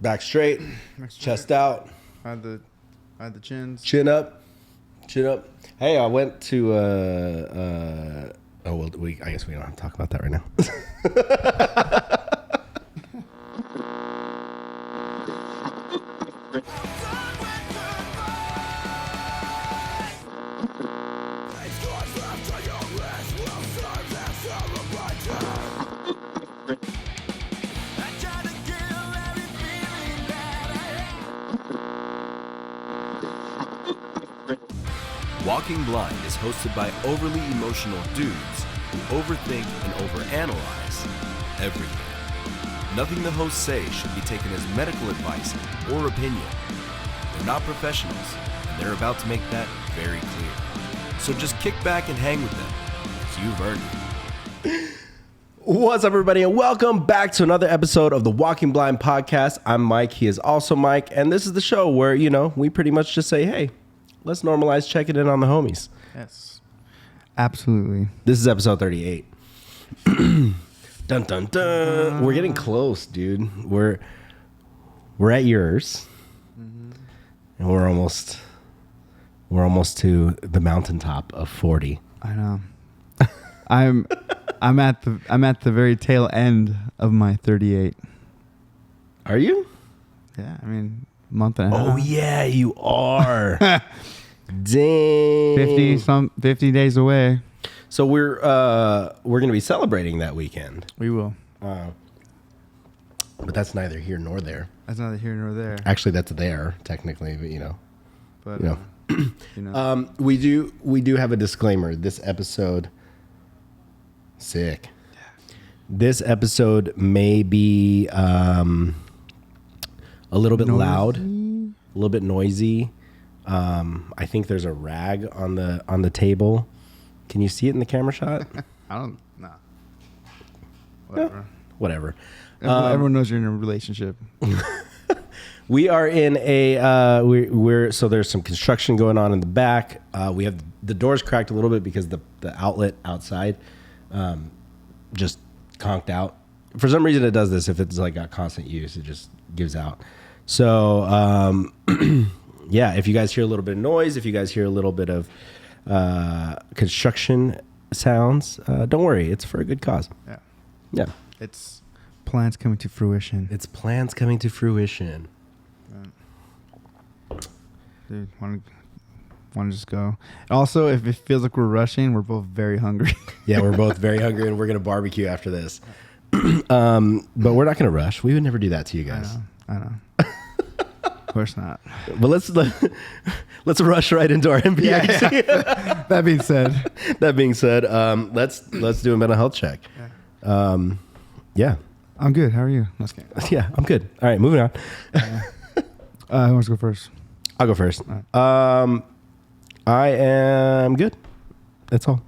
Back straight, chest out. Hide the chins. Chin up. Hey, I went to I guess we don't have to talk about that right now. Walking Blind is hosted by overly emotional dudes who overthink and overanalyze everything. Nothing the hosts say should be taken as medical advice or opinion. They're not professionals, and they're about to make that very clear. So just kick back and hang with them, because you've earned it. What's up, everybody, and welcome back to another episode of the Walking Blind podcast. I'm Mike. He is also Mike, and this is the show where, we pretty much just say, hey, let's normalize checking in on the homies. Yes, absolutely. This is episode 38. Dun dun dun. We're getting close, dude. We're at yours, and we're almost to the mountaintop of 40. I know. I'm at the very tail end of my 38. Are you? Yeah, I mean, month and a half. Oh yeah, you are. Dang. 50 days away. So we're gonna be celebrating that weekend. We will. But that's neither here nor there. That's neither here nor there. Actually, that's there technically, but But we do have a disclaimer. This episode, sick. Yeah. This episode may be a little bit loud, a little bit noisy. I think there's a rag on the table. Can you see it in the camera shot? I don't. Nah. Whatever. No, whatever. Everyone knows you're in a relationship. We are in a so there's some construction going on in the back. We have the doors cracked a little bit because the outlet outside just conked out. For some reason it does this. If it's like got constant use, it just gives out. So yeah, if you guys hear a little bit of noise, if you guys hear a little bit of construction sounds, don't worry, it's for a good cause. Yeah. It's plans coming to fruition. It's plans coming to fruition. Dude, want to just go? Also, if it feels like we're rushing, we're both very hungry. Yeah, we're both very hungry, and we're gonna barbecue after this. But we're not gonna rush. We would never do that to you guys. I know. Of course not. But let's rush right into our MBA. Yeah. That being said, let's do a mental health check. Yeah. I'm good. How are you? Yeah, I'm good. All right, moving on. Who wants to go first? I'll go first. Right. I am good. That's all.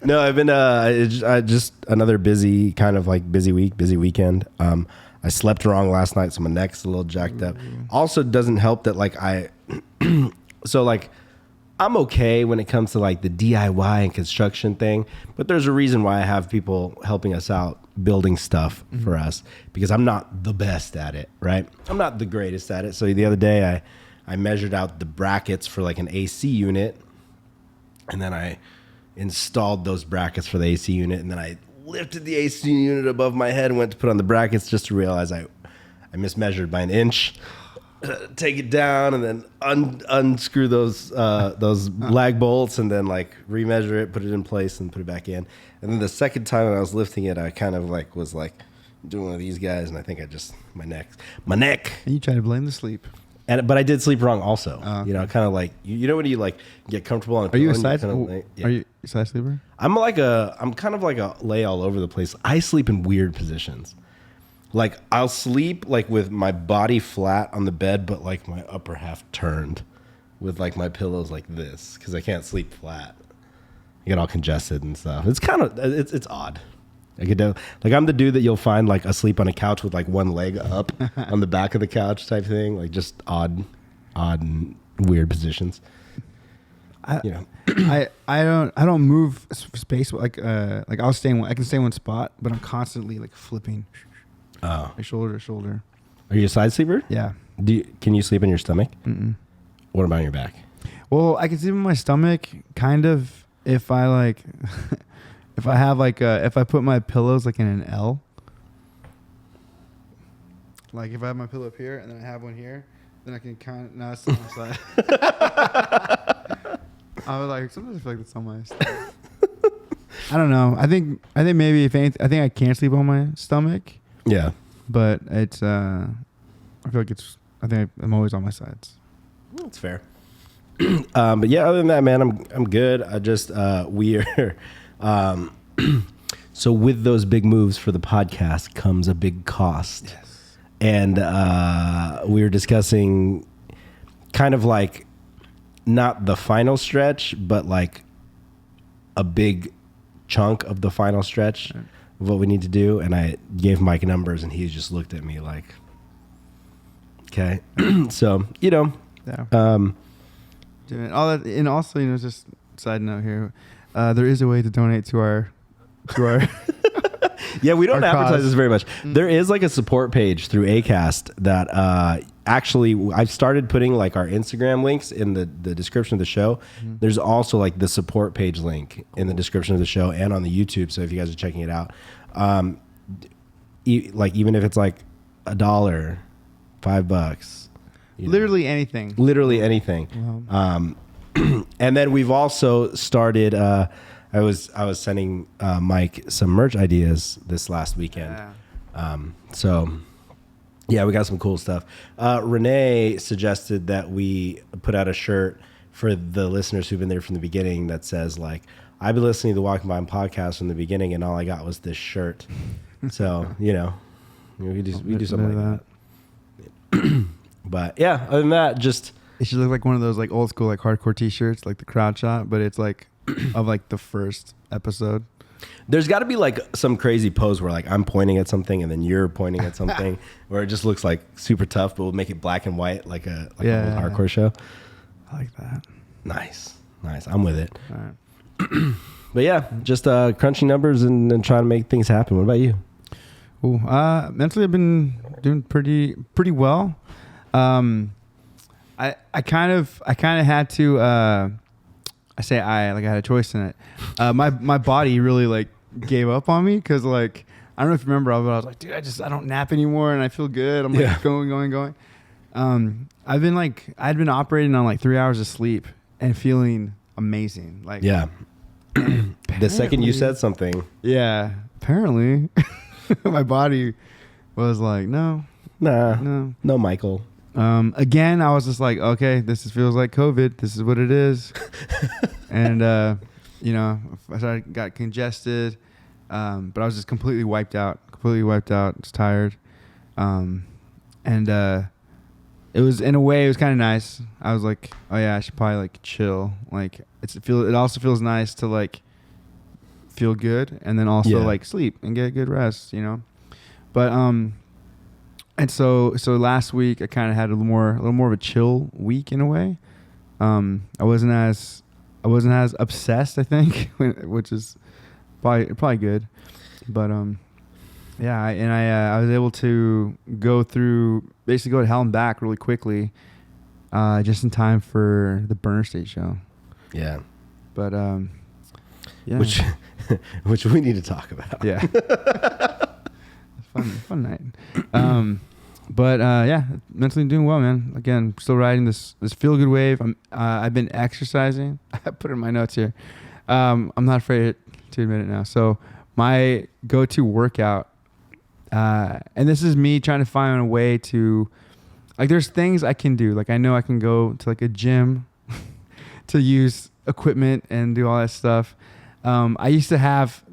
No, I've been I just another busy weekend. I slept wrong last night, so my neck's a little jacked up. Also, doesn't help that I'm okay when it comes to like the DIY and construction thing, but there's a reason why I have people helping us out building stuff for us, because I'm not the best at it, right? I'm not the greatest at it. So the other day I measured out the brackets for like an AC unit, and then I installed those brackets for the AC unit, and then I lifted the AC unit above my head and went to put on the brackets just to realize I mismeasured by an inch. Take it down and then unscrew those lag bolts and then like remeasure it, put it in place and put it back in. And then the second time when I was lifting it, I kind of like was like doing one of these guys, and I think I just my neck. And you try to blame the sleep. But I did sleep wrong also. Okay. Kind of like when you like get comfortable on a Are you a pillow side? yeah. Are you a side sleeper? I'm kind of like a lay all over the place. I sleep in weird positions. Like I'll sleep like with my body flat on the bed, but like my upper half turned, with like my pillows like this, because I can't sleep flat. I get all congested and stuff. It's kind of it's odd. I'm the dude that you'll find like asleep on a couch with like one leg up on the back of the couch type thing, like just odd and weird positions. you know. I don't move space like I can stay in one spot, but I'm constantly like flipping. Oh, Like shoulder to shoulder. are you a side sleeper? Yeah. Can you sleep on your stomach? Mm-mm. What about on your back? Well, I can sleep on my stomach kind of if I like if I have like if I put my pillows like in an L. Like if I have my pillow up here and then I have one here, then I can kind of no, it's on my side. I was like, sometimes I feel like it's on my side. I don't know. I think maybe if anything, I think I can sleep on my stomach. Yeah. But it's I feel like I think I'm always on my sides. That's fair. But yeah, other than that, man, I'm good. I just we are so with those big moves for the podcast comes a big cost. Yes. And we were discussing kind of like not the final stretch, but like a big chunk of the final stretch of what we need to do. And I gave Mike numbers and he just looked at me like, okay. So, you know, Yeah. Doing all that, and also, you know, just side note here, there is a way to donate to our yeah, we don't our advertise cause. this very much. There is like a support page through Acast that actually I've started putting like our Instagram links in the description of the show. There's also like the support page link in the description of the show and on the YouTube. So if you guys are checking it out, like even if it's like $1, $5. Literally anything. Literally anything. Wow. And then we've also started. I was sending Mike some merch ideas this last weekend. Yeah. So yeah, we got some cool stuff. Renee suggested that we put out a shirt for the listeners who've been there from the beginning that says like, "I've been listening to the Walking Blind podcast from the beginning, and all I got was this shirt." So you know, we do something like that. But yeah, other than that, just It should look like one of those like old school like hardcore T-shirts, like the crowd shot, but it's like of like the first episode. there's got to be like some crazy pose where like I'm pointing at something and then you're pointing at something, where it just looks like super tough, but we'll make it black and white like a old hardcore show. I like that. Nice. I'm with it. All right. But yeah, just crunching numbers and trying to make things happen. What about you? Ooh, mentally I've been doing pretty well. I kind of had to I had a choice in it. My body really like gave up on me because like I don't know if you remember, but I was like, dude, I don't nap anymore and I feel good. I'm like going. I'd been operating on like 3 hours of sleep and feeling amazing. Like Yeah. The second you said something. yeah, apparently my body was like, no, No, Michael. again, I was just like, okay, feels like COVID. This is what it is. And, you know, I got congested, but I was just completely wiped out, just tired. It was, in a way, it was kind of nice. I was like, oh yeah, I should probably like chill. Like it also feels nice to like feel good and then also like sleep and get good rest, you know? But, and so last week I kind of had a little more of a chill week in a way. I wasn't as obsessed, I think, which is probably good. But yeah, I was able to go to hell and back really quickly, just in time for the Burner State show. Yeah. But yeah, which we need to talk about. yeah, fun night. But yeah, mentally doing well, man. Again, still riding this feel good wave. I've been exercising. I put it in my notes here. I'm not afraid to admit it now. So my go-to workout, and this is me trying to find a way to, like, there's things I can do. Like I know I can go to like a gym to use equipment and do all that stuff. I used to have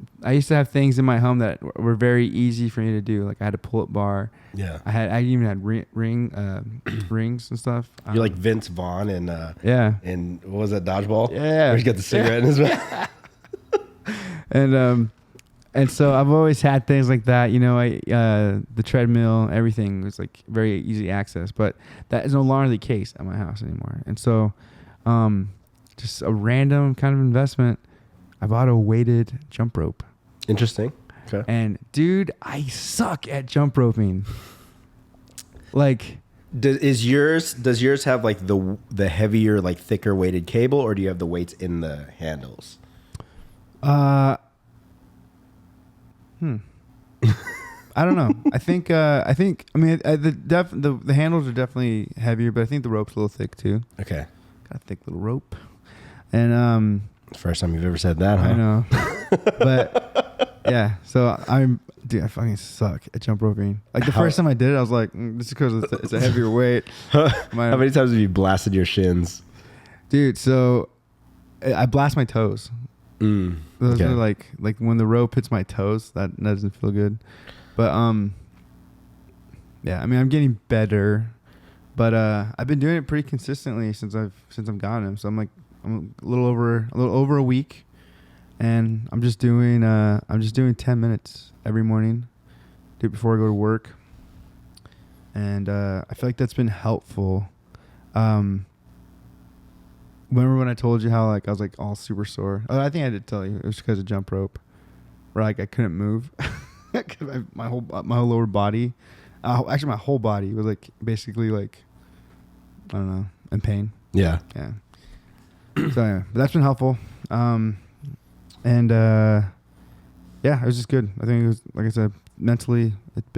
things in my home that were very easy for me to do. Like I had a pull-up bar. Yeah. I even had rings and stuff. You're like Vince Vaughn and yeah. And what was that, Dodgeball? Yeah. Where he got the cigarette in his mouth. And so I've always had things like that. You know, the treadmill, everything was like very easy access. But that is no longer the case at my house anymore. And so just a random kind of investment. I bought a weighted jump rope. Interesting. Okay. And dude, I suck at jump roping. Like, does yours have like the heavier, like thicker weighted cable, or do you have the weights in the handles? I don't know. I mean, the handles are definitely heavier, but I think the rope's a little thick too. Okay. Got a thick little rope. And first time you've ever said that, huh? I know. But yeah, so dude, I fucking suck at jump roping. Like the first time I did it, I was like, this is because it's a heavier weight. How many times have you blasted your shins? Dude, so I blast my toes. Those are like when the rope hits my toes, that doesn't feel good. But yeah, I mean, I'm getting better, but I've been doing it pretty consistently since I've gotten him. So I'm a little over a week, and I'm just doing 10 minutes every morning, do it before I go to work, and I feel like that's been helpful. Remember when I told you how like I was like all super sore? Oh, I think I did tell you it was because of jump rope, where like I couldn't move. my whole lower body, actually my whole body was like basically like, I don't know, in pain. Yeah. Yeah. So yeah, but that's been helpful. And yeah, it was just good. I think it was, like I said, mentally,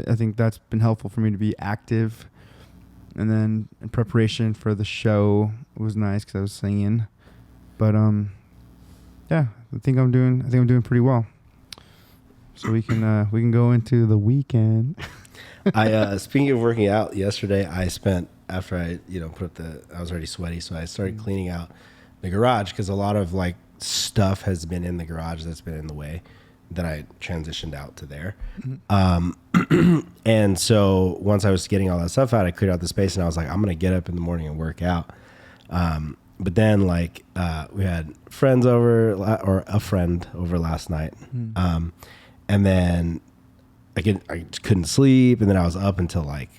I think that's been helpful for me to be active. And then in preparation for the show, it was nice because I was singing. But yeah, I think I'm doing pretty well. So we can go into the weekend. Speaking of working out, yesterday I spent, after I I was already sweaty, so I started cleaning out the garage because a lot of like stuff has been in the garage that's been in the way. That I transitioned out to there. And so once I was getting all that stuff out, I cleared out the space and I was like, I'm going to get up in the morning and work out. But then like, we had friends over or a friend over last night. And then I just couldn't sleep. And then I was up until like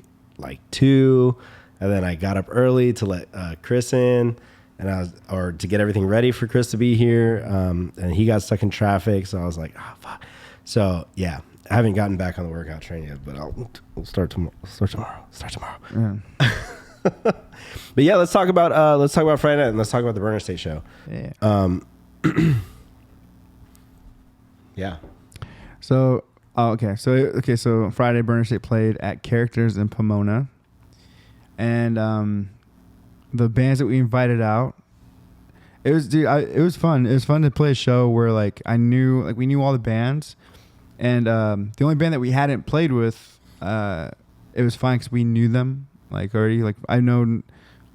2. And then I got up early to let Chris in. And to get everything ready for Chris to be here. And he got stuck in traffic. So I was like, oh, fuck. So yeah, I haven't gotten back on the workout train yet, but we'll start tomorrow. Yeah. But yeah, let's talk about Friday night and let's talk about the Burner State show. Yeah. Yeah. So, So Friday, Burner State played at Characters in Pomona. And, the bands that we invited out, it was fun. It was fun to play a show where like we knew all the bands, and the only band that we hadn't played with, it was fine because we knew them like already. Like I've known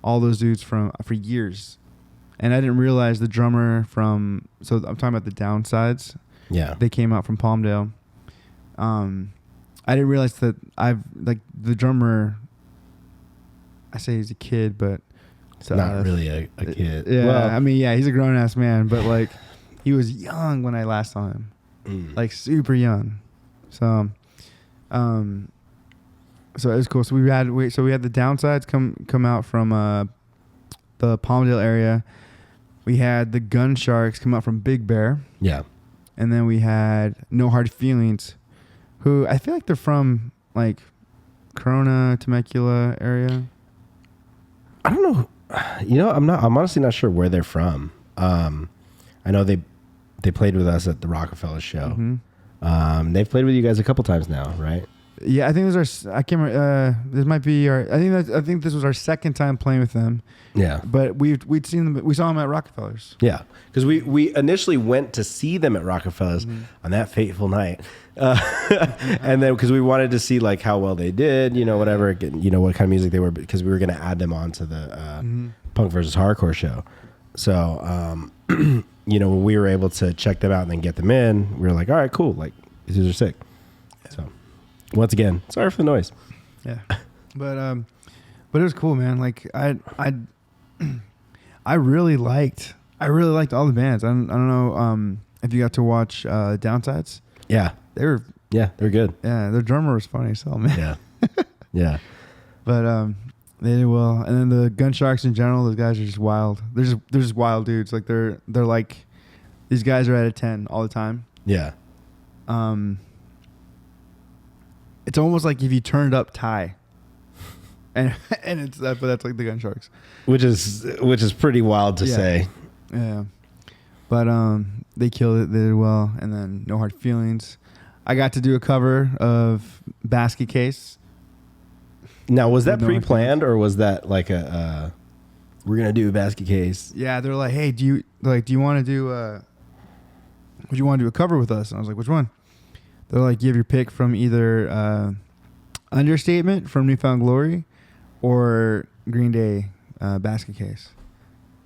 all those dudes for years, and I didn't realize the drummer so I'm talking about the Downsides. Yeah, they came out from Palmdale. I didn't realize that the drummer. I say he's a kid, but. Not really a kid. Yeah, well, I mean, yeah, he's a grown-ass man, but, like, he was young when I last saw him. Like, super young. So, so it was cool. So we had the Downsides come out from the Palmdale area. We had the Gun Sharks come out from Big Bear. Yeah. And then we had No Hard Feelings, who I feel like they're from, like, Corona, Temecula area. I don't know. I'm honestly not sure where they're from. I know they played with us at the Rockefeller show. Mm-hmm. They've played with you guys a couple times now, right? Yeah, I think I can't remember. This might be I think this was our second time playing with them. Yeah, but we'd seen them. We saw them at Rockefeller's. Yeah, because we initially went to see them at Rockefeller's on that fateful night, and then because we wanted to see like how well they did, whatever, what kind of music they were, because we were going to add them onto the Punk versus Hardcore show. So when we were able to check them out and then get them in, we were like, all right, cool, like these dudes are sick. So. Once again, sorry for the noise. Yeah, but it was cool, man. Like I really liked all the bands. I don't know if you got to watch Downsides. Yeah, they're good. Yeah, their drummer was funny as hell, man. Yeah, yeah. But They did well. And then the Gun Sharks in general, those guys are just wild. They're just wild dudes. Like they're like, these guys are at a 10 all the time. Yeah. It's almost like if you turned up Ty. And it's that, but that's like the Gun Sharks. Which is pretty wild to say. Yeah. But they killed it. They did well. And then No Hard Feelings. I got to do a cover of Basket Case. Now, was that pre-planned or was that like a we're gonna do a Basket Case? Yeah, they're like, hey, do you want to do would you want to do a cover with us? And I was like, which one? They're like, give your pick from either Understatement from Newfound Glory or Green Day Basket Case.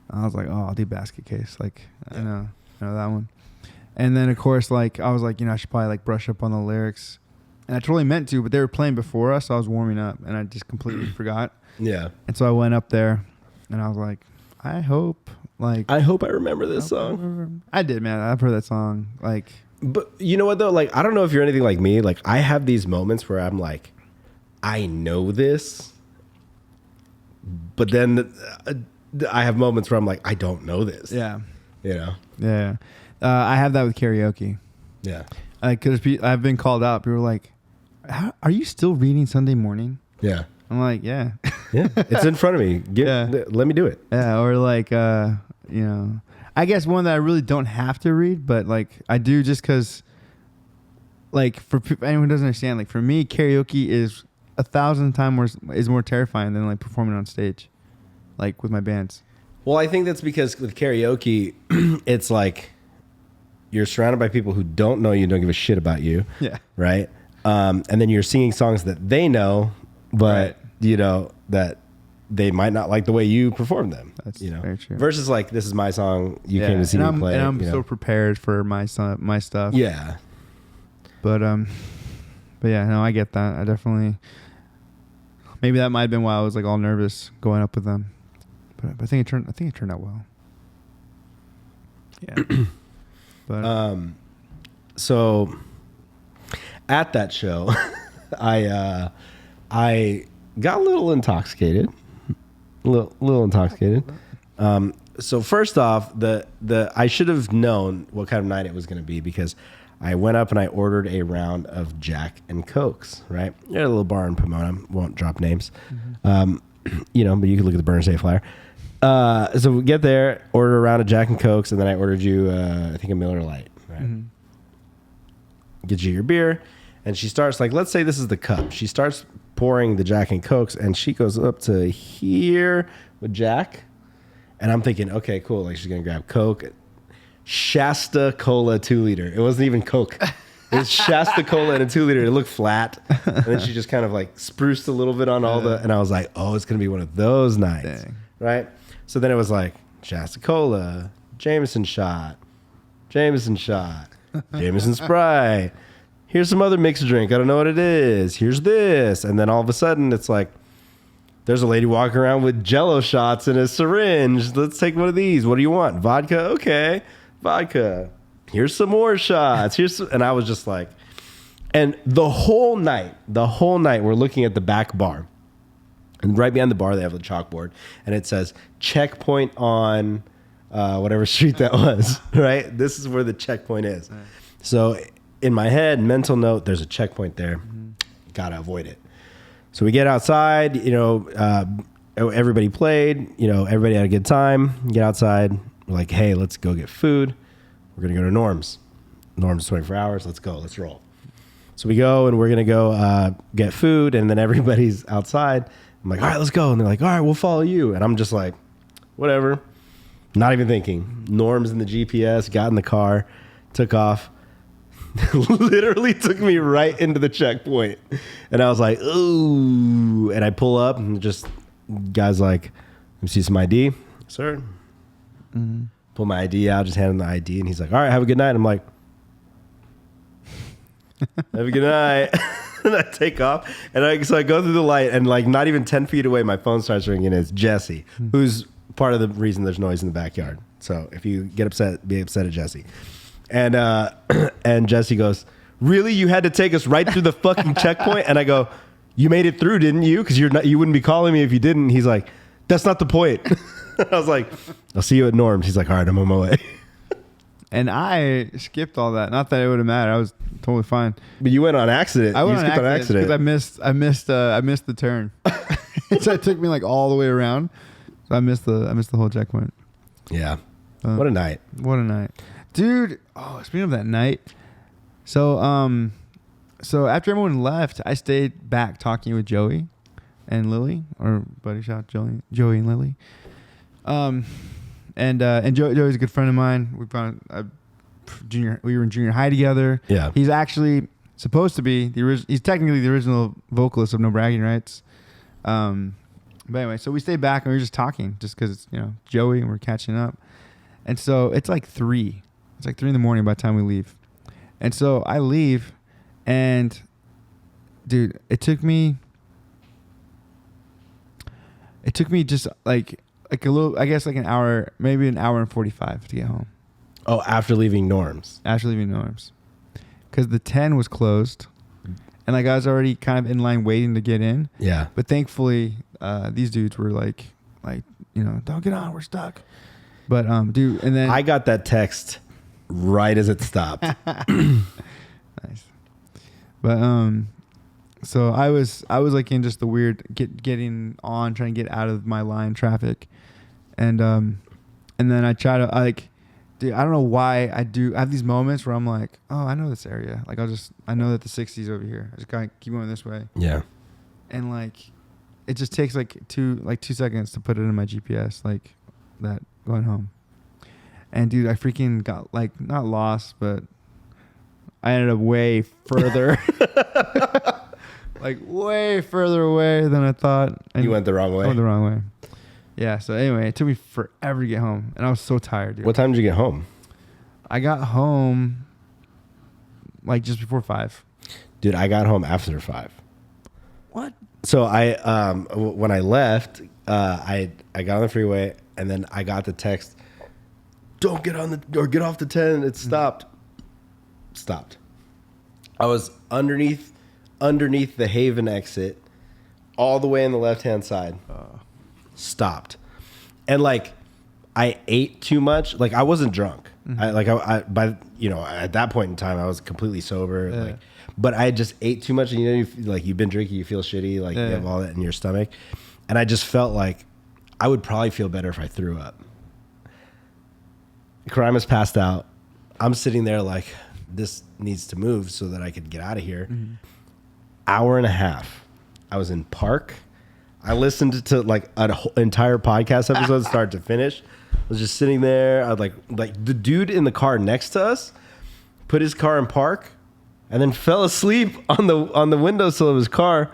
And I was like, oh, I'll do Basket Case. Like, I know that one. And then of course, like I was like, I should probably like brush up on the lyrics. And I totally meant to, but they were playing before us, so I was warming up, and I just completely forgot. Yeah. And so I went up there, and I was like, I hope I remember this song. I did, man. I've heard that song. Like, but you know what though? Like, I don't know if you're anything like me. Like, I have these moments where I'm like, I know this, but then I have moments where I'm like, I don't know this. Yeah. Yeah. I have that with karaoke. Yeah. Because I've been called out. People are like, are you still reading Sunday Morning? Yeah. I'm like, yeah. Yeah. It's in front of me. Let me do it. Yeah. Or like, I guess one that I really don't have to read, but like I do just because, like, for anyone who doesn't understand, like for me, karaoke is 1,000 times more terrifying than like performing on stage, like with my bands. Well, I think that's because with karaoke, it's like you're surrounded by people who don't know you, don't give a shit about you. Yeah. Right. And then you're singing songs that they know, but that they might not like the way you perform them. That's very true. Versus like, this is my song. You came to see me play. And I'm so prepared for my stuff. Yeah. But yeah, no, I get that. I definitely, maybe that might have been why I was like all nervous going up with them. But I think it turned out well. Yeah. But so at that show, I got a little intoxicated. Little intoxicated. So first off, I should have known what kind of night it was going to be because I went up and I ordered a round of Jack and Cokes, right? At a little bar in Pomona. Won't drop names. Mm-hmm. But you can look at the burn safe flyer. So we get there, order a round of Jack and Cokes, and then I ordered you, I think, a Miller Lite. Right? Mm-hmm. Get you your beer, and she starts, like, let's say this is the cup. She starts pouring the Jack and Cokes, and she goes up to here with Jack, and I'm thinking, okay, cool. Like, she's going to grab Coke. Shasta Cola 2 liter. It wasn't even Coke. It was Shasta Cola in a 2 liter. It looked flat. And then she just kind of, like, spruced a little bit on all and I was like, oh, it's going to be one of those nights. Dang. Right? So then it was like Shasta Cola, Jameson shot, Jameson Sprite. Here's some other mixed drink. I don't know what it is. Here's this. And then all of a sudden it's like, there's a lady walking around with Jell-O shots in a syringe. Let's take one of these. What do you want? Vodka? Okay. Vodka. Here's some more shots. And I was just like, and the whole night, we're looking at the back bar. And right behind the bar, they have the chalkboard, and it says checkpoint on whatever street that was, right? This is where the checkpoint is. Right. So in my head, mental note, there's a checkpoint there. Mm-hmm. Gotta avoid it. So we get outside, everybody played, everybody had a good time. Get outside. We're like, hey, let's go get food. We're going to go to Norm's. Norm's 24 hours. Let's go. Let's roll. So we go, and we're going to go get food, and then everybody's outside. I'm like, all right, let's go. And they're like, all right, we'll follow you. And I'm just like, whatever. Not even thinking. Norm's in the GPS, got in the car, took off. Literally took me right into the checkpoint. And I was like, ooh. And I pull up, and just, guy's like, let me see some ID. Sir. Mm-hmm. Pull my ID out, just hand him the ID. And he's like, all right, have a good night. I'm like, have a good night. And I take off, and so I go through the light, and like not even 10 feet away, my phone starts ringing. It's Jesse, who's part of the reason there's noise in the backyard. So if you get upset, be upset at Jesse. And Jesse goes, really? You had to take us right through the fucking checkpoint? And I go, you made it through, didn't you? Because you wouldn't be calling me if you didn't. He's like, that's not the point. I was like, I'll see you at Norm's. He's like, all right, I'm on my way. And I skipped all that. Not that it would have mattered. I was totally fine. But you went on accident. I went on accident because I missed the turn. So it took me like all the way around. So I missed the whole checkpoint. Yeah. What a night. What a night, dude. Oh, speaking of that night, so after everyone left, I stayed back talking with Joey and Lily, or buddy shot Joey and Lily. And Joey's a good friend of mine. We were in junior high together. Yeah. He's actually supposed to be he's technically the original vocalist of No Bragging Rights. But anyway, so we stayed back and we were just talking, just because it's Joey and we're catching up. And so it's like 3. It's like 3 in the morning by the time we leave. And so I leave, and dude, it took me just like a little, I guess like an hour, maybe an hour and 45 to get home. Oh, after leaving Norm's. After leaving Norm's. Because the 10 was closed. And like I was already kind of in line waiting to get in. Yeah. But thankfully, these dudes were like, don't get on, we're stuck. But dude, and then I got that text right as it stopped. Nice. But so I was like in just the weird getting on, trying to get out of my line traffic, and then I try to dude, I don't know why I have these moments where I'm like, oh, I know this area. Like I know that the 60's over here. I just gotta keep going this way. Yeah. And like, it just takes like 2 seconds to put it in my GPS, like that going home. And dude, I freaking got like not lost, but I ended up way further, like way further away than I thought. And You went the wrong way? I went the wrong way. Yeah. So anyway, it took me forever to get home, and I was so tired, dude. What time did you get home? I got home like just before 5. Dude, I got home after 5. What? So I when I left, I got on the freeway, and then I got the text, don't get off the 10. It stopped. I was underneath the Haven exit, all the way on the left-hand side. Stopped. And like, I ate too much. Like, I wasn't drunk. Mm-hmm. By at that point in time, I was completely sober. Yeah. Like, but I just ate too much, and you've been drinking, you feel shitty, like you have all that in your stomach, and I just felt like I would probably feel better if I threw up. Crime is passed out. I'm sitting there like, this needs to move so that I could get out of here. Mm-hmm. Hour and a half. I was in park. I listened to like an entire podcast episode start to finish. I was just sitting there. I'd like the dude in the car next to us put his car in park and then fell asleep on the windowsill of his car.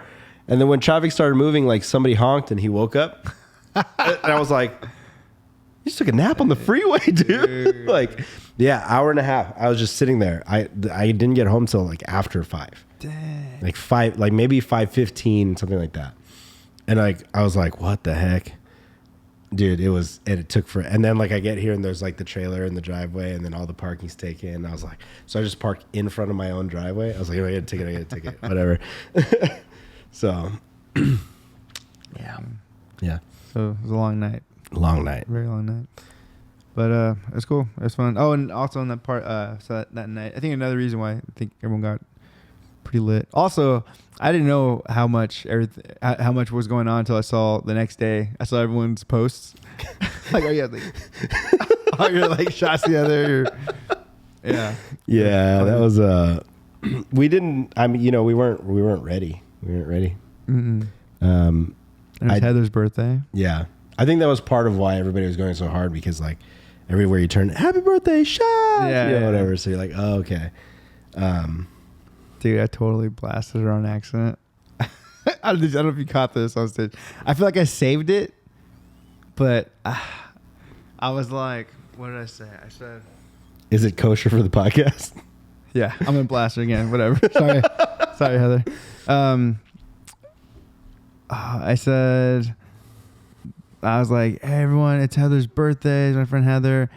And then when traffic started moving, like somebody honked and he woke up. And I was like, you just took a nap on the freeway, dude. Like, yeah, hour and a half. I was just sitting there. I didn't get home till like after 5. Dang. Like 5, like maybe 5:15, something like that. And like I was like, what the heck? Dude, it took for, and then like I get here and there's like the trailer in the driveway and then all the parking's taken. And I was like, so I just parked in front of my own driveway. I was like, oh, I get a ticket, whatever. So, yeah. So it was a long night. Long night. Very long night. But it was cool. It was fun. Oh, and also on that part, so that night, I think another reason why I think everyone got pretty lit. Also, I didn't know how much was going on until I saw the next day. I saw everyone's posts. Like, you're like shots together. Yeah. Yeah, that was we didn't. I mean, we weren't ready. We weren't ready. Mm-mm. And it was Heather's birthday. Yeah. I think that was part of why everybody was going so hard, because like everywhere you turn, happy birthday, shot, whatever. So you're like, oh, okay. Dude, I totally blasted her on accident. I don't know if you caught this on stage. I feel like I saved it, but I was like, what did I say? I said, is it kosher for the podcast? Yeah, I'm gonna blast her again. Whatever. Sorry, Heather. I was like, hey everyone, it's Heather's birthday. It's my friend Heather.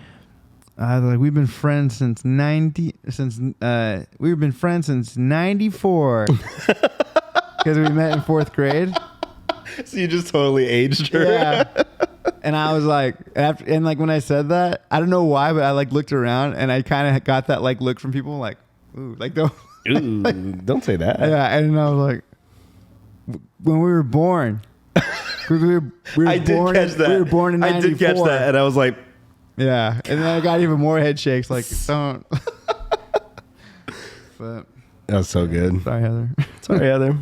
I was like, we've been friends since 94. because we met in 4th grade. So you just totally aged her. Yeah. And I was like, like when I said that, I don't know why, but I like looked around and I kind of got that like look from people like, ooh, like don't, Ooh, don't say that. yeah. And I was like, when we were born, 'cause we were I did born catch that. We were born in 94. I did catch that, and I was like, yeah. And then I got even more head shakes, like don't. But that was so good. sorry, Heather. Sorry, Heather.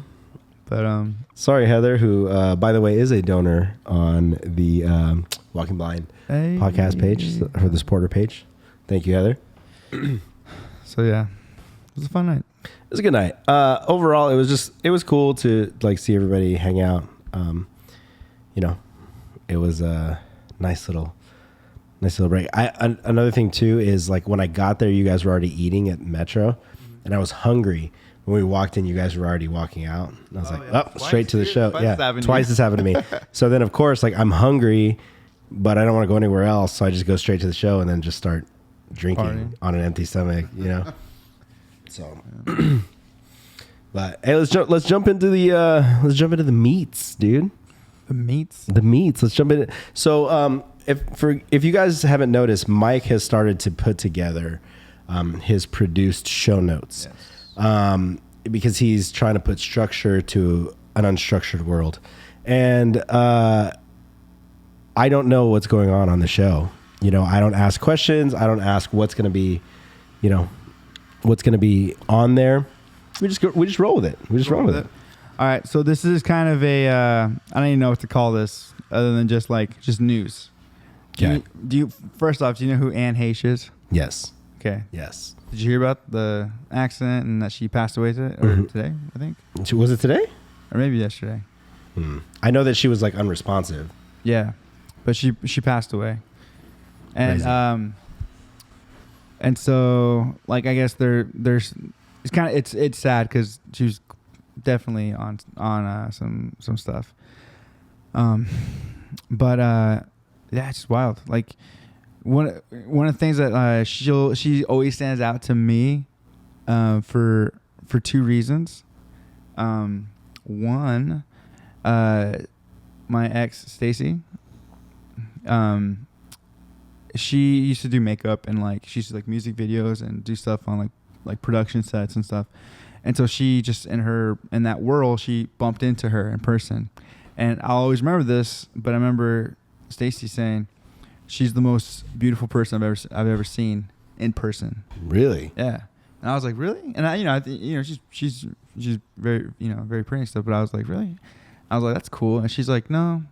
But Sorry, Heather, who, by the way, is a donor on the Walking Blind podcast page, or the supporter page. Thank you, Heather. So yeah, it was a fun night. It was a good night. Overall, it was cool to like see everybody hang out. You know, it was a nice little break. Another thing too is like when I got there, you guys were already eating at Metro, and I was hungry. When we walked in, you guys were already walking out. And I was straight to the show. Twice this happened to me. So then, of course, like I'm hungry, but I don't want to go anywhere else. So I just go straight to the show and then just start drinking Partying. on an empty stomach, you know? So, but hey, let's jump into the meats, dude. The meats. The meats. Let's jump in. So, if you guys haven't noticed, Mike has started to put together his produced show notes. Yes. Because he's trying to put structure to an unstructured world. And I don't know what's going on the show. You know, I don't ask questions. I don't ask what's going to be, you know, what's going to be on there. We just roll with it. We just roll with it. All right. So this is kind of a, I don't even know what to call this other than just news. Okay. First off, do you know who Anne Heche is? Yes. Okay. Yes. Did you hear about the accident and that she passed away today, I think? Was it today? Or maybe yesterday. I know that she was like unresponsive. Yeah. But she passed away. And Crazy. And so like I guess there's it's kind of it's sad cuz she was definitely on some stuff. But yeah, it's just wild. Like one of the things that she always stands out to me for 2 reasons. One, my ex Stacy, she used to do makeup and like she used to like music videos and do stuff on like production sets and stuff. And so she just in that world, she bumped into her in person. And I'll always remember this, but I remember Stacy saying she's the most beautiful person I've ever seen in person. Really? Yeah. And I was like, really? And I she's very, very pretty and stuff, but I was like, really? I was like, that's cool. And she's like, no.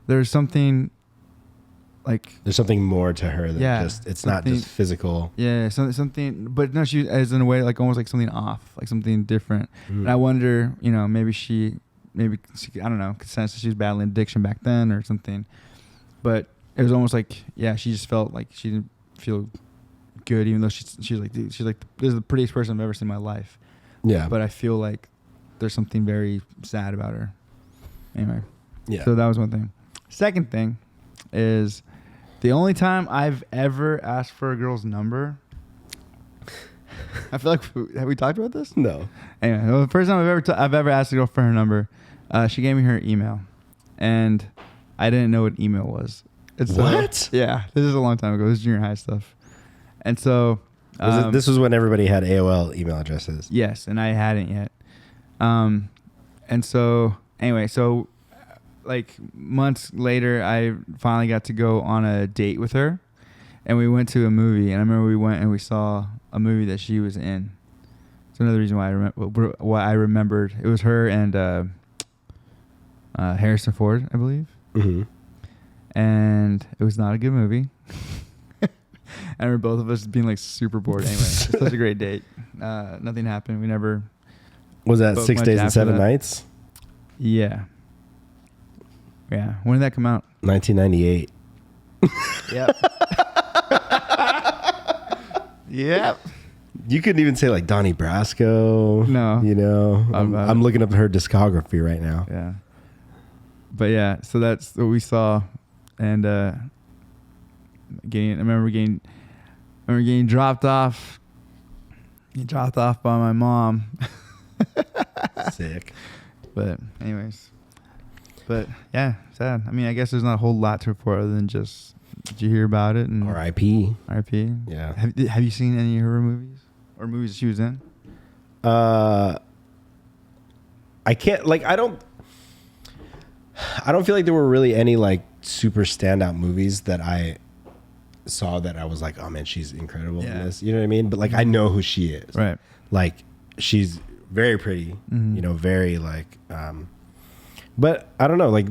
There's something like there's something more to her than just it's not just physical. Yeah, something, but no, she as in a way like almost like something off, like something different. And I wonder, maybe she I don't know, could sense that she was battling addiction back then or something. But it was almost like, yeah, she just felt like she didn't feel good, even though she's like, dude, she's like, this is the prettiest person I've ever seen in my life. Yeah. But I feel like there's something very sad about her. Anyway. Yeah. So that was one thing. Second thing is the only time I've ever asked for a girl's number. I feel like have we talked about this? No. Anyway, the first time I've ever asked a girl for her number, she gave me her email, and I didn't know what email was. What? Yeah, this is a long time ago. This is junior high stuff, and so this was when everybody had AOL email addresses. Yes, and I hadn't yet. And so anyway, like months later, I finally got to go on a date with her, and we went to a movie. And I remember we went and we saw a movie that she was in. It's another reason why I remembered. It was her and Harrison Ford, I believe. Mm-hmm. And it was not a good movie. And we're both of us being like super bored. Anyway, it was such a great date. Nothing happened. We never. Was that 6 Days and 7 Nights? Yeah. Yeah. When did that come out? 1998. Yep. Yep. You couldn't even say like Donnie Brasco. No. I'm looking up her discography right now. Yeah. But yeah, so that's what we saw, and I remember getting dropped off. Dropped off by my mom. Sick. But anyways, yeah, sad. I mean, I guess there's not a whole lot to report other than just did you hear about it? And R.I.P. R.I.P. Yeah. Have you seen any of her movies or movies that she was in? I can't I don't feel like there were really any like super standout movies that I saw that I was like, oh man, she's incredible in this. You know what I mean? But like I know who she is. Right. Like she's very pretty, very like but I don't know, like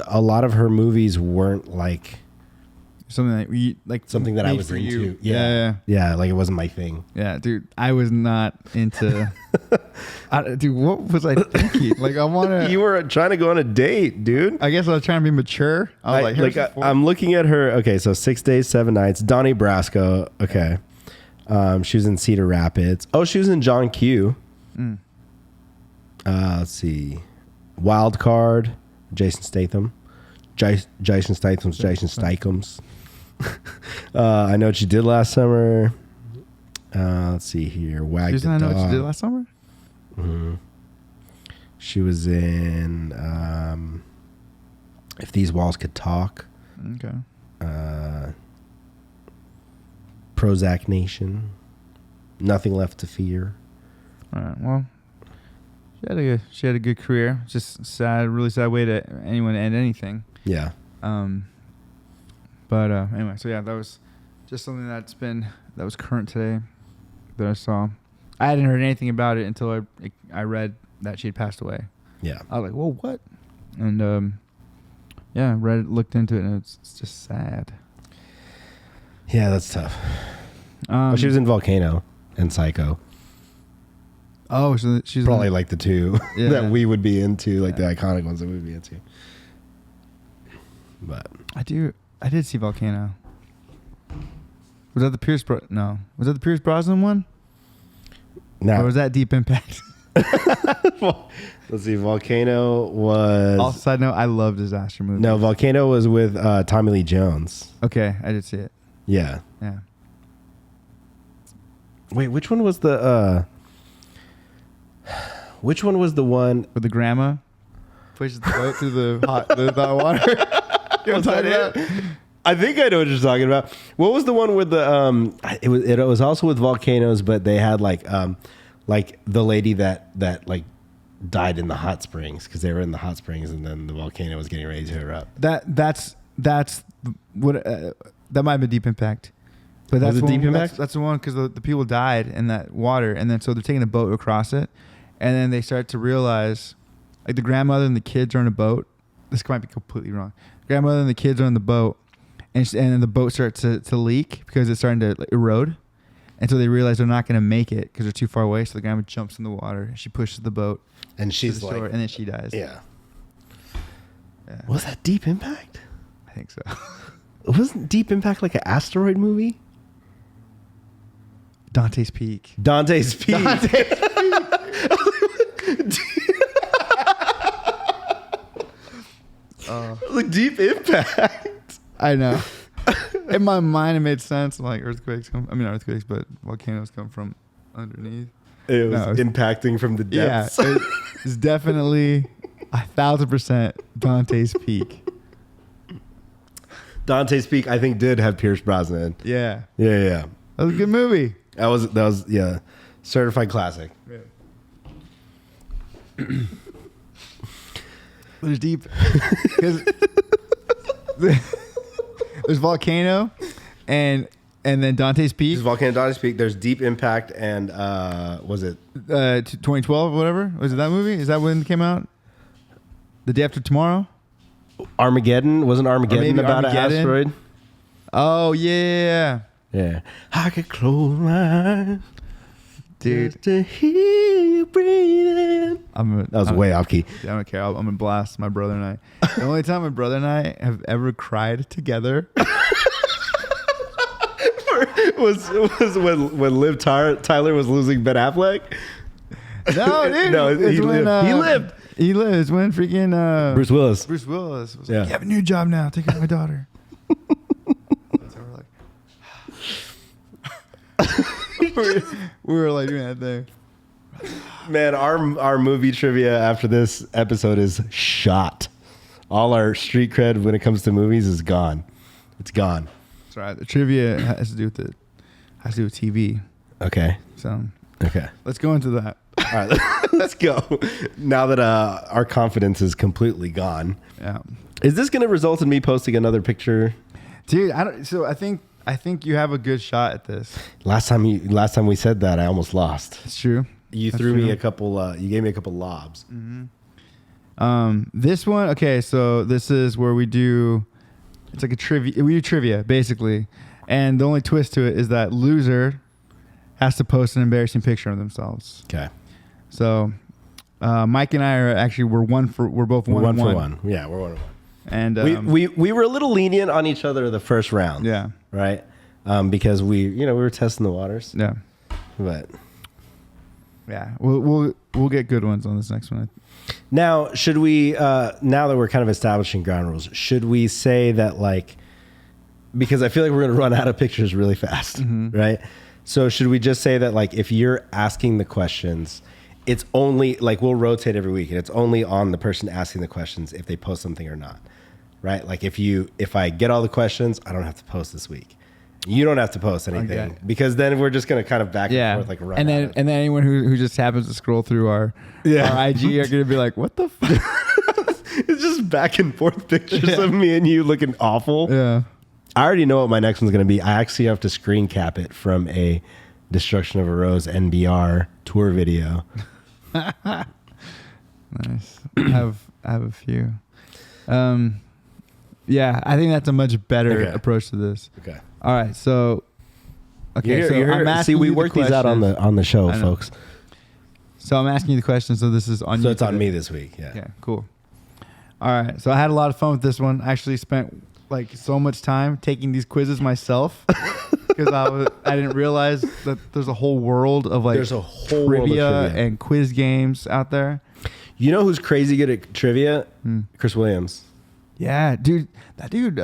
a lot of her movies weren't like something that I was into. You. Yeah, like it wasn't my thing. Yeah, dude, I was not into. Dude, what was I thinking? Like, I want to. You were trying to go on a date, dude. I guess I was trying to be mature. I'm looking at her. Okay, so 6 Days, 7 Nights. Donnie Brasco. Okay, she was in Cedar Rapids. Oh, she was in John Q. Let's see, Wild Card. Jason Statham's. I Know What You Did Last Summer. Let's see here. Wag the Dog. I Know What You Did Last Summer? Mm-hmm. She was in If These Walls Could Talk. Okay. Prozac Nation. Nothing Left to Fear. All right. Well, she had a good career. Just sad, really sad way to anyone to end anything. Yeah. But anyway, so yeah, that was just something that was current today that I saw. I hadn't heard anything about it until I read that she had passed away. Yeah. I was like, whoa, what? And looked into it, and it's just sad. Yeah, that's tough. She was in Volcano and Psycho. Oh, so she's probably like the two that we would be into, like the iconic ones that we would be into. But I did see Volcano. Was that the Pierce No. Was that the Pierce Brosnan one? No. Or was that Deep Impact? Let's see. Volcano was... Also, side note, I love disaster movies. No, Volcano was with Tommy Lee Jones. Okay, I did see it. Yeah. Yeah. Wait, which one was the... Which one was the one... Where the grandma pushes the boat through the hot water? You know what I'm talking about? I think I know what you're talking about. What was the one with the it was also with volcanoes, but they had like the lady that like died in the hot springs because they were in the hot springs and then the volcano was getting ready to erupt. That's what that might have been Deep Impact. But that's Deep Impact? That's the one because the people died in that water, and then so they're taking a boat across it, and then they start to realize, like the grandmother and the kids are on a boat. This might be completely wrong. Grandmother and the kids are on the boat, and then the boat starts to leak because it's starting to erode, and so they realize they're not going to make it because they're too far away. So the grandma jumps in the water, she pushes the boat, and she's like, shore, and then she dies. Yeah. Was that Deep Impact? I think so. Wasn't Deep Impact like an asteroid movie? Dante's Peak. Dante's Peak. Like Deep Impact. I know. In my mind, it made sense. Like earthquakes, but volcanoes come from underneath. It was impacting from the depths. Yeah, it's definitely 1,000% Dante's Peak. Dante's Peak, I think, did have Pierce Brosnan. Yeah. Yeah. That was a good movie. That was certified classic. Yeah. There's deep. There's Volcano, and then Dante's Peak. There's Volcano, Dante's Peak. There's Deep Impact, and was it 2012 or whatever? Was it that movie? Is that when it came out? The Day After Tomorrow? Armageddon? Wasn't Armageddon about an asteroid? Oh yeah. Yeah. I could close my eyes, dude, just to hear you breathing. That was way off key. I don't care. I'm gonna blast my brother and I. The only time my brother and I have ever cried together was when Liv Tyler was losing Ben Affleck. No, dude. No, he lived. He lives when freaking Bruce Willis was like, you have a new job now. Take care of my daughter. So we're like, we were like doing that thing. Man, our movie trivia after this episode is shot. All our street cred when it comes to movies is gone. It's gone. That's right. The trivia has to do with TV. Okay. So Okay. let's go into that. All right. Let's go. Now that our confidence is completely gone. Yeah. Is this going to result in me posting another picture? Dude, I think you have a good shot at this. Last time we said that, I almost lost. It's true. You That's threw me true. a couple. You gave me a couple lobs. This one, okay, so this is where it's like a trivia. We do trivia, basically. And the only twist to it is that loser has to post an embarrassing picture of themselves. Okay. So, Mike and I are actually, we're both one for one. Yeah, we're 1-1. And we were a little lenient on each other the first round. yeah. Right. Because we were testing the waters. Yeah. But Yeah. We'll get good ones on this next one. now, should we? Now that we're kind of establishing ground rules, should we say that because I feel like we're going to run out of pictures really fast, right? So should we just say that if you're asking the questions, it's only we'll rotate every week, and it's only on the person asking the questions if they post something or not, right? If I get all the questions, I don't have to post this week. You don't have to post anything because then we're just going to kind of back and forth run. And then anyone who just happens to scroll through our IG are going to be like, "What the fuck?" It's just back and forth pictures of me and you looking awful. Yeah. I already know what my next one's going to be. I actually have to screen cap it from a Destruction of a Rose NBR tour video. Nice. I have a few. Yeah, I think that's a much better approach to this. Okay. All right, so I'm asking see, we you the work these out on the show, folks. So I'm asking you the question. So this is on you. So it's on today. me this week. Yeah. Okay, cool. All right, so I had a lot of fun with this one. I actually spent so much time taking these quizzes myself because I didn't realize that there's a whole world of there's a whole world of trivia and quiz games out there. You know who's crazy good at trivia? Chris Williams. Yeah, dude. That dude,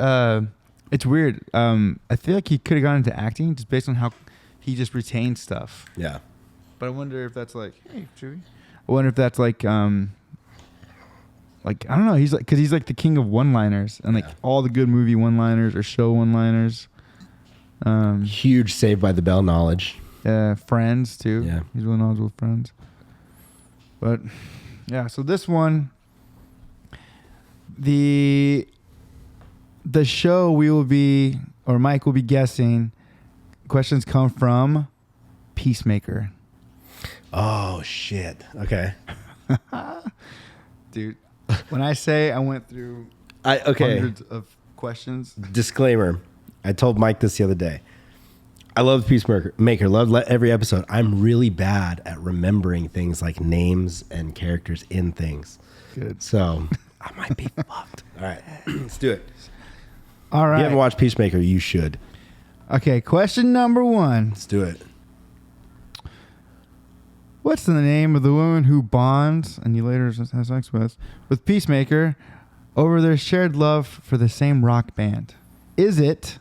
it's weird. I feel like he could have gone into acting just based on how he just retained stuff. Yeah. But I wonder if that's hey, trivia. I wonder if that's I don't know. He's because he's the king of one-liners and all the good movie one-liners or show one-liners. Huge Saved by the Bell knowledge. Friends too. Yeah. He's really knowledgeable with Friends. But yeah, so this one, the show Mike will be guessing. Questions come from Peacemaker. Oh shit. Okay. Dude, when I say I went through hundreds of questions. Disclaimer. I told Mike this the other day. I love Peacemaker. Love every episode. I'm really bad at remembering things like names and characters in things. Good. So I might be fucked. All right. Let's do it. All right. If you haven't watched Peacemaker, you should. Okay, question number 1. Let's do it. What's the name of the woman who bonds and he later has sex with Peacemaker over their shared love for the same rock band? Is it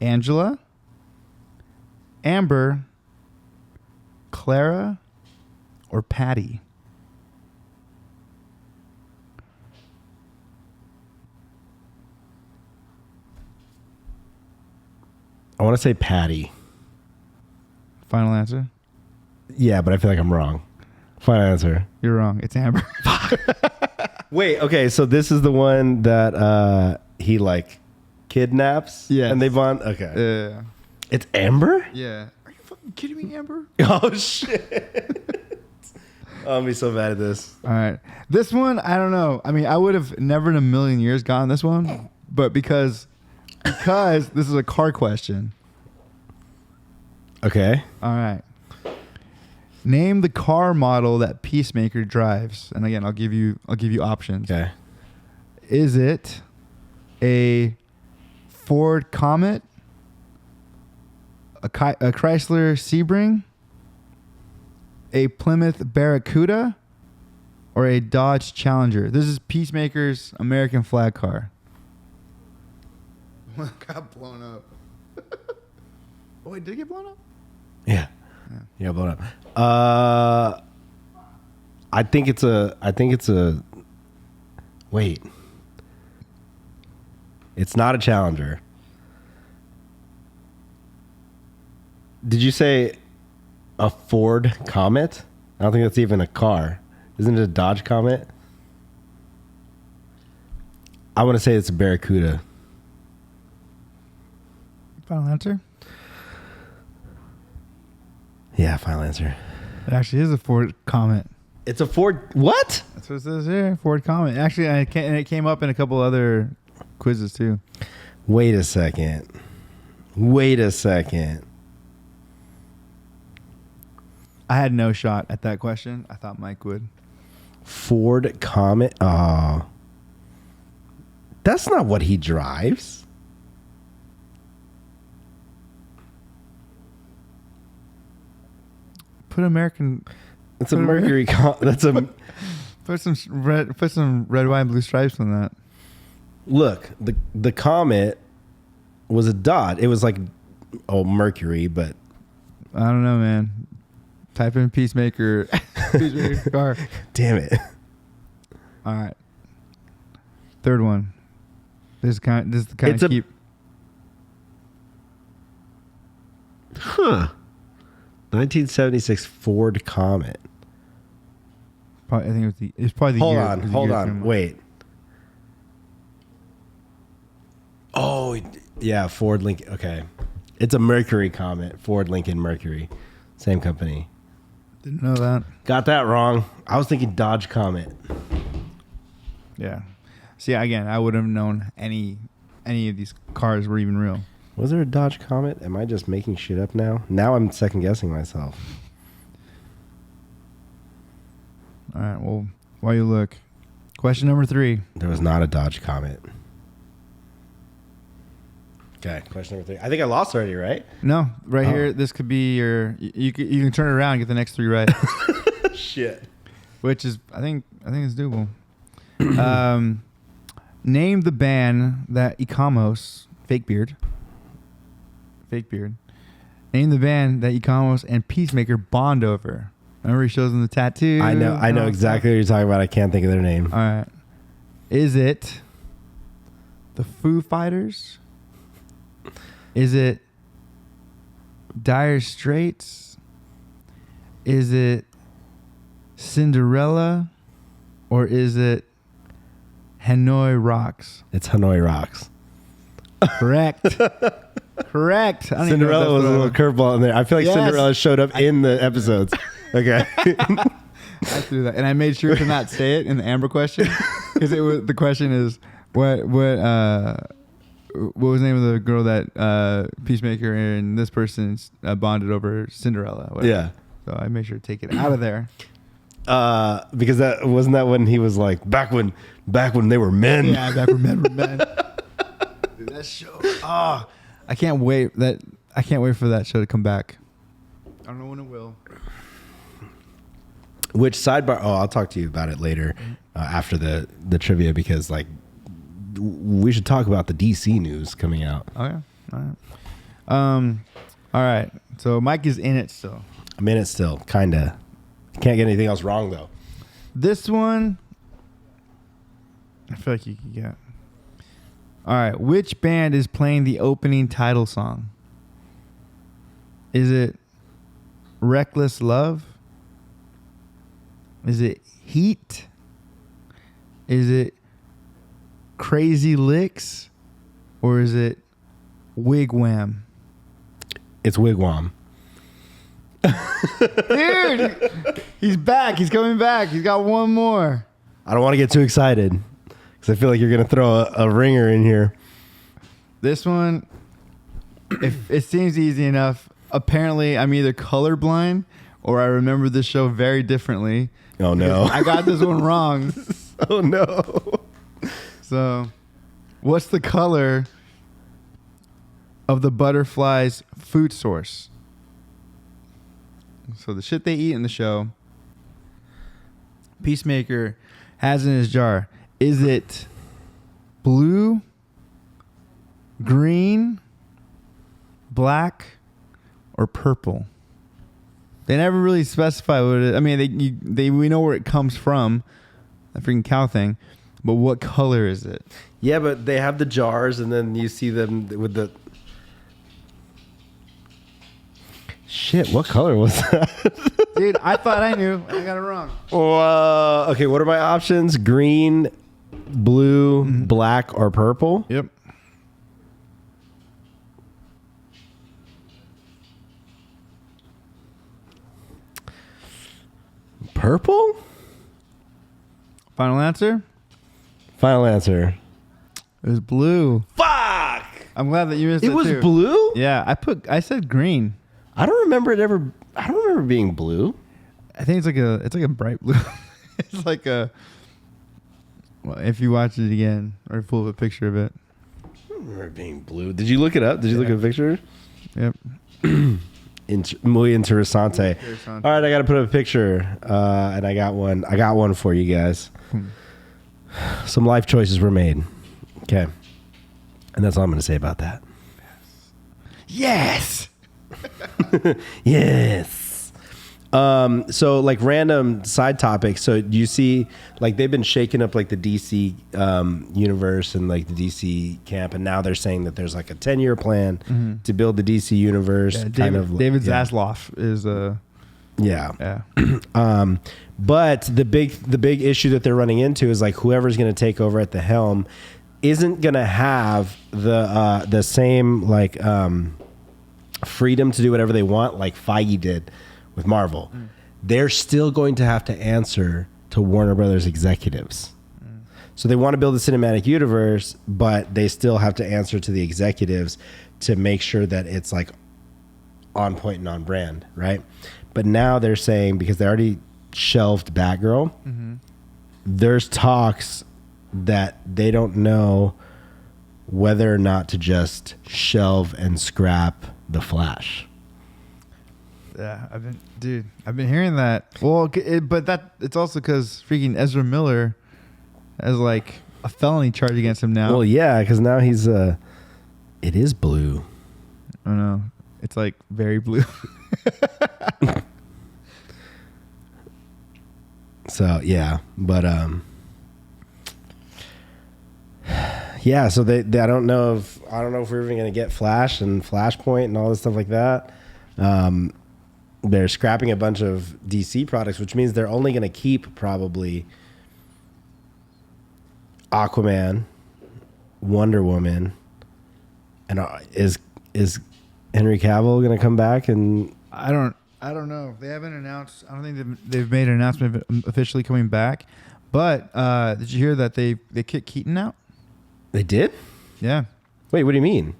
Angela, Amber, Clara, or Patty? I want to say Patty. Final answer? Yeah, but I feel like I'm wrong. Final answer. You're wrong. It's Amber. Wait, okay, so this is the one that he kidnaps? Yes. And they bond? Okay. Yeah. It's Amber? Yeah. Are you fucking kidding me, Amber? Oh, shit. I'll be so bad at this. All right. This one, I don't know. I mean, I would have never in a million years gotten this one, but because this is a car question. Okay. All right. Name the car model that Peacemaker drives. And again, I'll give you options. Okay. Is it a Ford Comet, a Chrysler Sebring, a Plymouth Barracuda, or a Dodge Challenger? This is Peacemaker's American flag car. Got blown up. Oh, wait, did it get blown up? Yeah. Yeah, blown up. I think it's a. Wait. It's not a Challenger. Did you say a Ford Comet? I don't think that's even a car. Isn't it a Dodge Comet? I want to say it's a Barracuda. Final answer? Yeah, final answer. It actually is a Ford Comet. It's a Ford. What? That's what it says here. Ford Comet. Actually, and it came up in a couple other quizzes too. Wait a second. I had no shot at that question. I thought Mike would. Ford Comet. Oh. That's not what he drives. Put American. It's a Mercury. That's a. Put some red, white, and blue stripes on that. Look, the Comet was a Dodge. It was like, Mercury, but I don't know, man. Type in Peacemaker. Peacemaker car. Damn it. All right. Third one. This is the kind of keep. Huh. 1976 Ford Comet. Probably, I think it was probably the year. Hold on. Wait. Oh, yeah, Ford Lincoln. Okay. It's a Mercury Comet. Ford Lincoln Mercury. Same company. Didn't know that. Got that wrong. I was thinking Dodge Comet. Yeah. See, again, I wouldn't have known any of these cars were even real. Was there a Dodge Comet? Am I just making shit up now? Now I'm second guessing myself. All right. Well, while you look, question number 3. There was not a Dodge Comet. Okay, question number 3. I think I lost already, right? No, right here. This could be your. You can turn it around and get the next 3 right. Shit. Which is, I think it's doable. Name the band that Ikamos, fake beard. Name the band that Ikamos and Peacemaker bond over. Remember he shows them the tattoo? I know exactly what you're talking about. I can't think of their name. All right. Is it the Foo Fighters? Is it Dire Straits? Is it Cinderella? Or is it Hanoi Rocks? It's Hanoi Rocks. Correct. Correct. Cinderella was a little curveball in there. I feel like Cinderella showed up in the episodes. Okay. I threw that, and I made sure to not say it in the Amber question because the question is what was the name of the girl that Peacemaker and this person bonded over Cinderella? Whatever. Yeah. So I made sure to take it out of there. Because that wasn't that when he was like back when they were men. Yeah, back when men were men. Dude, that show. Oh, I can't wait for that show to come back. I don't know when it will. Which sidebar? Oh, I'll talk to you about it later after the trivia because like we should talk about the DC news coming out. Oh yeah. All right. So Mike is in it still. I'm in it still, kinda. Can't get anything else wrong though. This one, I feel like you can get. All right. Which band is playing the opening title song? Is it Reckless Love? Is it Heat? Is it Crazy Licks? Or is it Wigwam? It's Wigwam. Dude, he's back. He's coming back. He's got one more. I don't want to get too excited because I feel like you're going to throw a ringer in here. This one, if it seems easy enough, apparently I'm either colorblind or I remember this show very differently. Oh, no. I got this one wrong. Oh, no. So, what's the color of the butterfly's food source? So the shit they eat in the show, Peacemaker has in his jar. Is it blue, green, black, or purple? They never really specify what it is. I mean, we know where it comes from, that freaking cow thing, but what color is it? Yeah, but they have the jars, and then you see them with the... Shit, what color was that? Dude, I thought I knew. I got it wrong. Okay, what are my options? Green, blue, black, or purple? Yep. Purple? Final answer? Final answer. It was blue. Fuck! I'm glad that you missed it. It was too. blue? Yeah, I said green. I don't remember being blue. I think it's like a bright blue. It's like a. Well, if you watch it again or pull up a picture of it. I don't remember it being blue. Did you look it up? Did you look at a picture? Yep. Muy interesante. All right, I got to put up a picture, and I got one. I got one for you guys. Some life choices were made. Okay, and that's all I'm going to say about that. Yes. Yes. So like random side topics. So you see, like they've been shaking up like the DC universe and like the DC camp, and now they're saying that there's like a 10-year plan to build the DC universe. Yeah, David Zaslav is yeah. But the big issue that they're running into is like whoever's going to take over at the helm isn't going to have the same like freedom to do whatever they want like Feige did with Marvel. They're still going to have to answer to Warner Brothers executives. So they want to build a cinematic universe, but they still have to answer to the executives to make sure that it's like on point and on brand, right? But now they're saying, because they already shelved Batgirl, there's talks that they don't know whether or not to just shelve and scrap the Flash. Yeah, I've been hearing that. Well, but it's also because freaking Ezra Miller has like a felony charge against him now. Well, yeah, because now he's it is blue. I don't know. It's like very blue. So yeah, but yeah. So they I don't know if we're even gonna get Flash and Flashpoint and all this stuff like that. They're scrapping a bunch of DC products, which means they're only gonna keep probably Aquaman, Wonder Woman, and is Henry Cavill gonna come back? And I don't know. They haven't announced. I don't think they've made an announcement of officially coming back. But did you hear that they kicked Keaton out? they did? Yeah. Wait, what do you mean?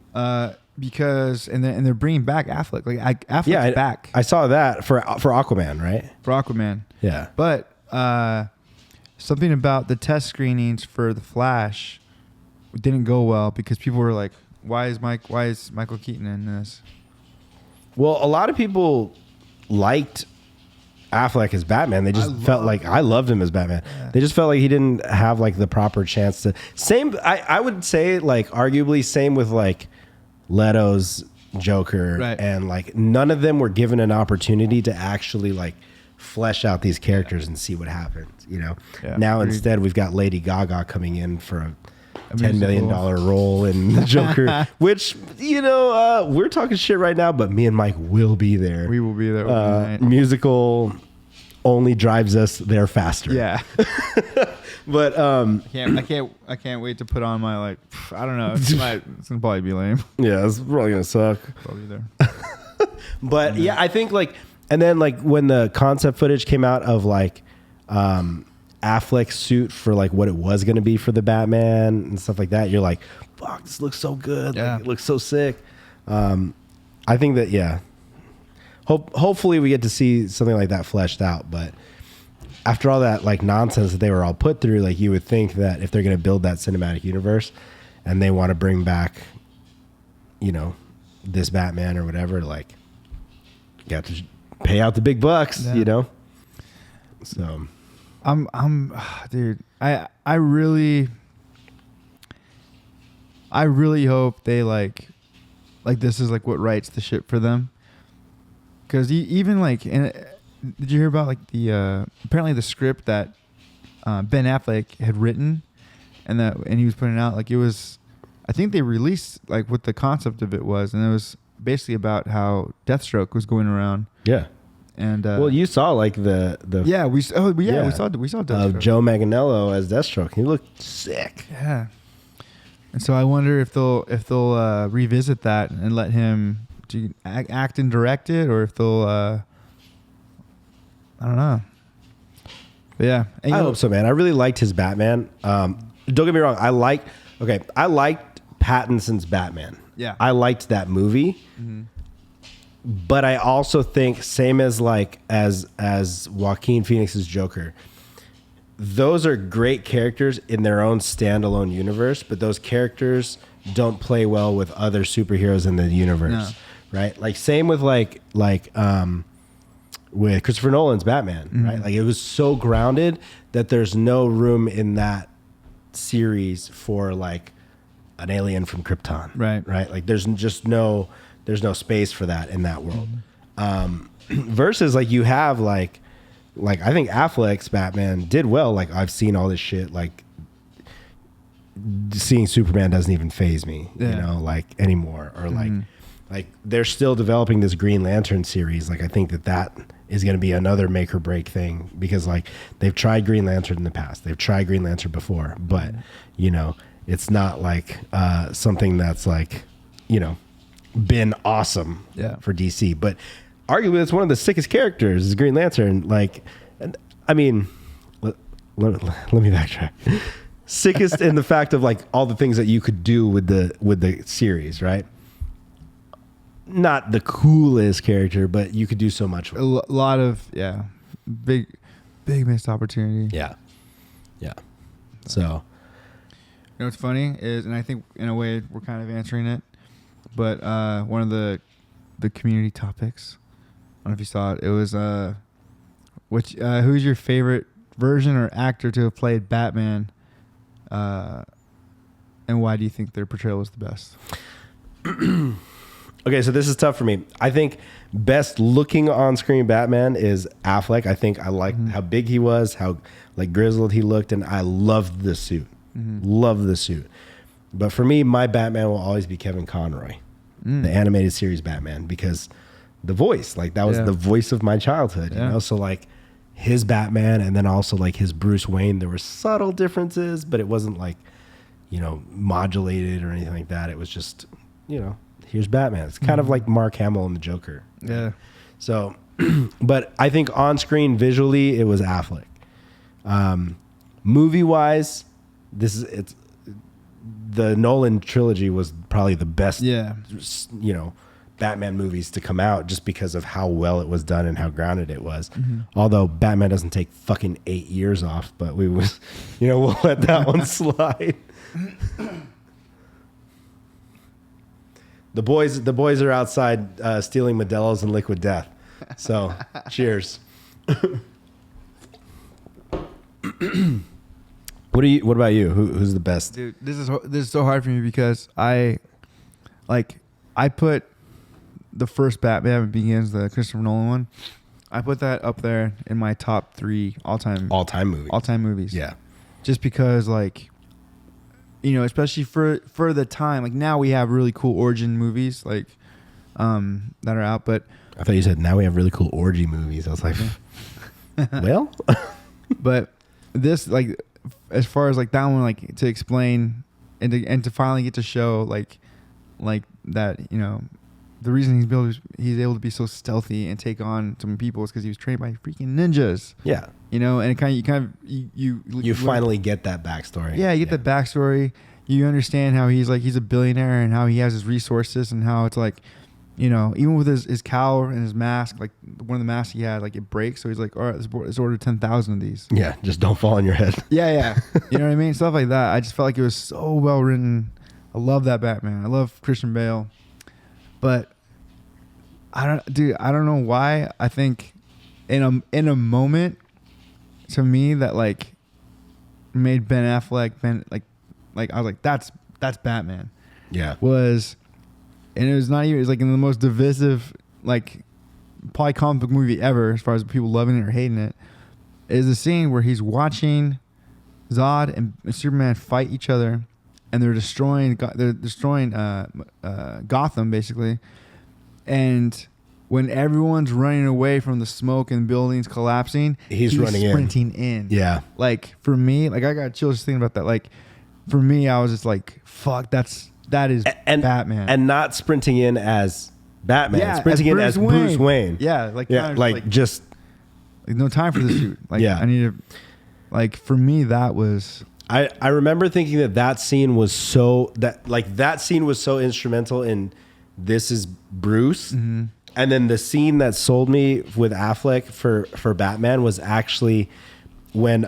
Because they're bringing back Affleck. Like Affleck's back. I saw that for Aquaman, right? For Aquaman. Yeah. But something about the test screenings for The Flash didn't go well because people were like, why is Michael Keaton in this? Well, a lot of people liked Affleck as Batman. They just felt like I loved him as Batman. Yeah. They just felt like he didn't have like the proper chance to. Same, I would say like arguably same with like Leto's Joker, right. And like none of them were given an opportunity to actually like flesh out these characters and see what happens. You know, now instead we've got Lady Gaga coming in for a $10 million role in the Joker, which, you know, we're talking shit right now, but me and Mike will be there. We will be there. Musical only drives us there faster. Yeah. But I can't wait to put on my like I don't know. It's gonna probably be lame. Yeah, it's probably gonna suck. Probably there. But yeah, I think like, and then like when the concept footage came out of like Affleck's suit for like what it was going to be for the Batman and stuff like that, you're like, fuck, this looks so good. Yeah. Like, it looks so sick. I think that, yeah, hopefully we get to see something like that fleshed out. But after all that like nonsense that they were all put through, like you would think that if they're going to build that cinematic universe and they want to bring back, you know, this Batman or whatever, like you have to pay out the big bucks, you know? So dude, I really hope they like this is like what writes the ship for them. because even like, did you hear about like the apparently the script that Ben Affleck had written, and he was putting out, like, it was, I think they released like what the concept of it was, and it was basically about how Deathstroke was going around. Yeah. And well, you saw like the we saw Deathstroke of Joe Manganiello as Deathstroke. He looked sick. Yeah. And so I wonder if they'll revisit that and let him act and direct it, or if they'll I don't know. But yeah, I hope so, man. I really liked his Batman. Don't get me wrong. I liked Pattinson's Batman. Yeah, I liked that movie. Mm-hmm. But I also think, same as Joaquin Phoenix's Joker, those are great characters in their own standalone universe, but those characters don't play well with other superheroes in the universe, right? Like same with with Christopher Nolan's Batman, right? Like it was so grounded that there's no room in that series for like an alien from Krypton, right? Like there's no space for that in that world. Versus like you have like I think Affleck's Batman did well. Like I've seen all this shit. Like seeing Superman doesn't even faze me, you know, like anymore. Or like they're still developing this Green Lantern series. Like I think that is going to be another make or break thing, because like they've tried Green Lantern in the past. They've tried Green Lantern before, but you know, it's not like something that's like, you know, been awesome for DC. But arguably it's one of the sickest characters is Green Lantern. Like, I mean, let me backtrack. Sickest in the fact of like all the things that you could do with the series, right? Not the coolest character, but you could do so much with a lot of big missed opportunity. Yeah. So, you know what's funny is, and I think in a way we're kind of answering it, but one of the community topics, I don't know if you saw it. It was who's your favorite version or actor to have played Batman, and why do you think their portrayal was the best? Okay, so this is tough for me. I think best looking on screen Batman is Affleck. I think I liked how big he was, how like grizzled he looked, and I loved the suit. Loved the suit. But for me, my Batman will always be Kevin Conroy, the animated series Batman, because the voice, like that was the voice of my childhood, you know? So like his Batman and then also like his Bruce Wayne, there were subtle differences, but it wasn't like, you know, modulated or anything like that. It was just, you know, here's Batman. It's kind of like Mark Hamill and the Joker. Yeah. So, but I think on screen visually, it was Affleck. Movie wise, it's the Nolan trilogy was probably the best, you know, Batman movies to come out, just because of how well it was done and how grounded it was. Although Batman doesn't take fucking 8 years off, but we'll let that one slide. The boys are outside stealing Modelo's and Liquid Death. So, cheers. What about you? Who's the best? Dude, this is so hard for me because I put the first Batman Begins, the Christopher Nolan one. I put that up there in my top 3 all-time movies. Yeah. Just because, like, you know, especially for the time, like now we have really cool origin movies like that are out, but I thought you said now we have really cool orgy movies. I was like, well, but this, like, as far as like that one, like to explain and to finally get to show like that, you know, the reason he's able to be so stealthy and take on so many people is because he was trained by freaking ninjas. Yeah. You know, and you finally get that backstory. Yeah, you get the backstory. You understand how he's a billionaire and how he has his resources and how it's like, you know, even with his cowl and his mask, like one of the masks he had, like it breaks. So he's like, all right, let's order 10,000 of these. Yeah, just don't fall on your head. Yeah. You know what I mean? Stuff like that. I just felt like it was so well written. I love that Batman. I love Christian Bale. But I don't know why. I think in a moment, to me, that like made Ben Affleck like I was like, that's Batman. Yeah. And it was not even, it was like in the most divisive like probably comic book movie ever, as far as people loving it or hating it, is the scene where he's watching Zod and Superman fight each other, and they're destroying Gotham basically, and when everyone's running away from the smoke and buildings collapsing, he's running sprinting in. Yeah. Like for me, like I got chills just thinking about that. Like for me, I was just like, fuck, that is Batman. And not sprinting in as Batman, Yeah, sprinting in as Bruce Wayne. Yeah, like kind of just like no time for the shoot. Like I need to, like for me that was. I remember thinking that scene was so instrumental in This Is Bruce. Mm-hmm. And then the scene that sold me with Affleck for Batman was actually when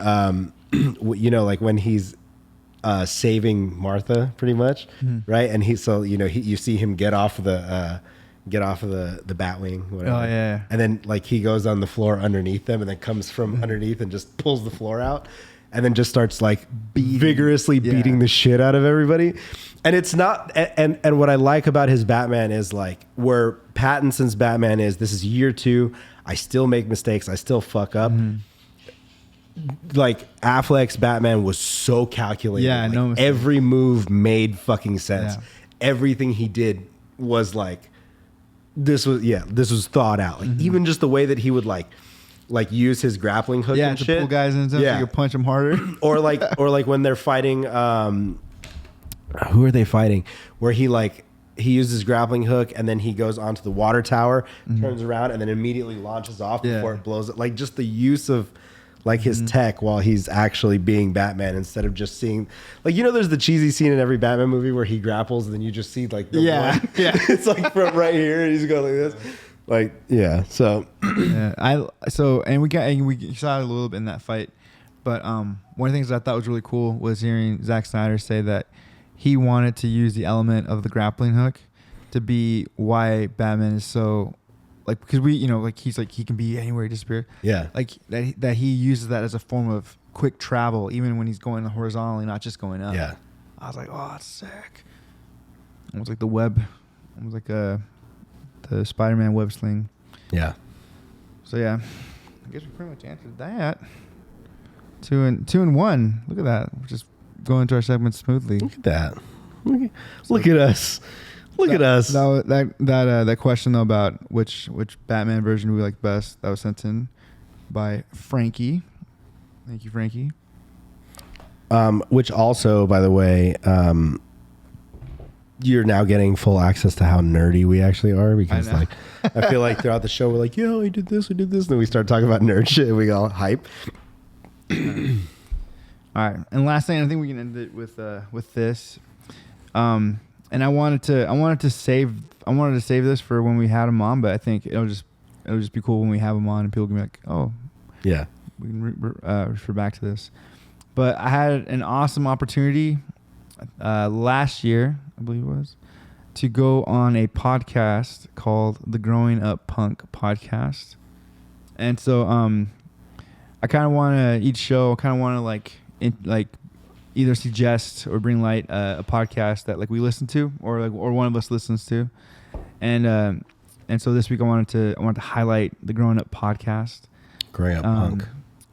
like when he's saving Martha pretty much, right? And you see him get off of the Batwing, whatever. Oh yeah. And then like he goes on the floor underneath them, and then comes from underneath and just pulls the floor out, and then just starts like vigorously beating the shit out of everybody. And it's not, and what I like about his Batman is like where Pattinson's Batman is. This is year 2. I still make mistakes. I still fuck up. Like Affleck's Batman was so calculated. Yeah, like, no mistake. Every move made fucking sense. Yeah. Everything he did was like, this was thought out. Like even just the way that he would like use his grappling hook and to shit. pull guys in so you can punch them harder. or like when they're fighting, who are they fighting? Where he uses grappling hook and then he goes onto the water tower, turns around, and then immediately launches off before it blows it. Like just the use of like his tech while he's actually being Batman, instead of just seeing like, there's the cheesy scene in every Batman movie where he grapples and then you just see like the one. It's like from right here and he's going like this. Like, so we saw it a little bit in that fight, but one of the things I thought was really cool was hearing Zack Snyder say that he wanted to use the element of the grappling hook to be why Batman is so, like, because he's like, he can be anywhere he disappears. Yeah. Like that he uses that as a form of quick travel, even when he's going horizontally, not just going up. Yeah. I was like, oh, that's sick. Almost like the web, almost like the Spider-Man web sling. Yeah. So yeah, I guess we pretty much answered that. 2 and 1. Look at that. We're just going into our segments smoothly. Look at that. Look at us. Look at us. That question though about which Batman version we like best, that was sent in by Frankie. Thank you, Frankie. Which also, by the way, you're now getting full access to how nerdy we actually are, because like I feel like throughout the show we're like, we did this, and then we start talking about nerd shit and we go hype. All right, and last thing, I think we can end it with this. And I wanted to save this for when we had him on, but I think it'll just be cool when we have him on and people can be like, oh yeah, we can refer back to this. But I had an awesome opportunity last year, I believe it was, to go on a podcast called the Growing Up Punk Podcast. And so I kind of want to, each show, either suggest or bring light a podcast that like we listen to, or one of us listens to. And so this week I wanted to highlight the Growing Up Podcast. Growing Up Punk.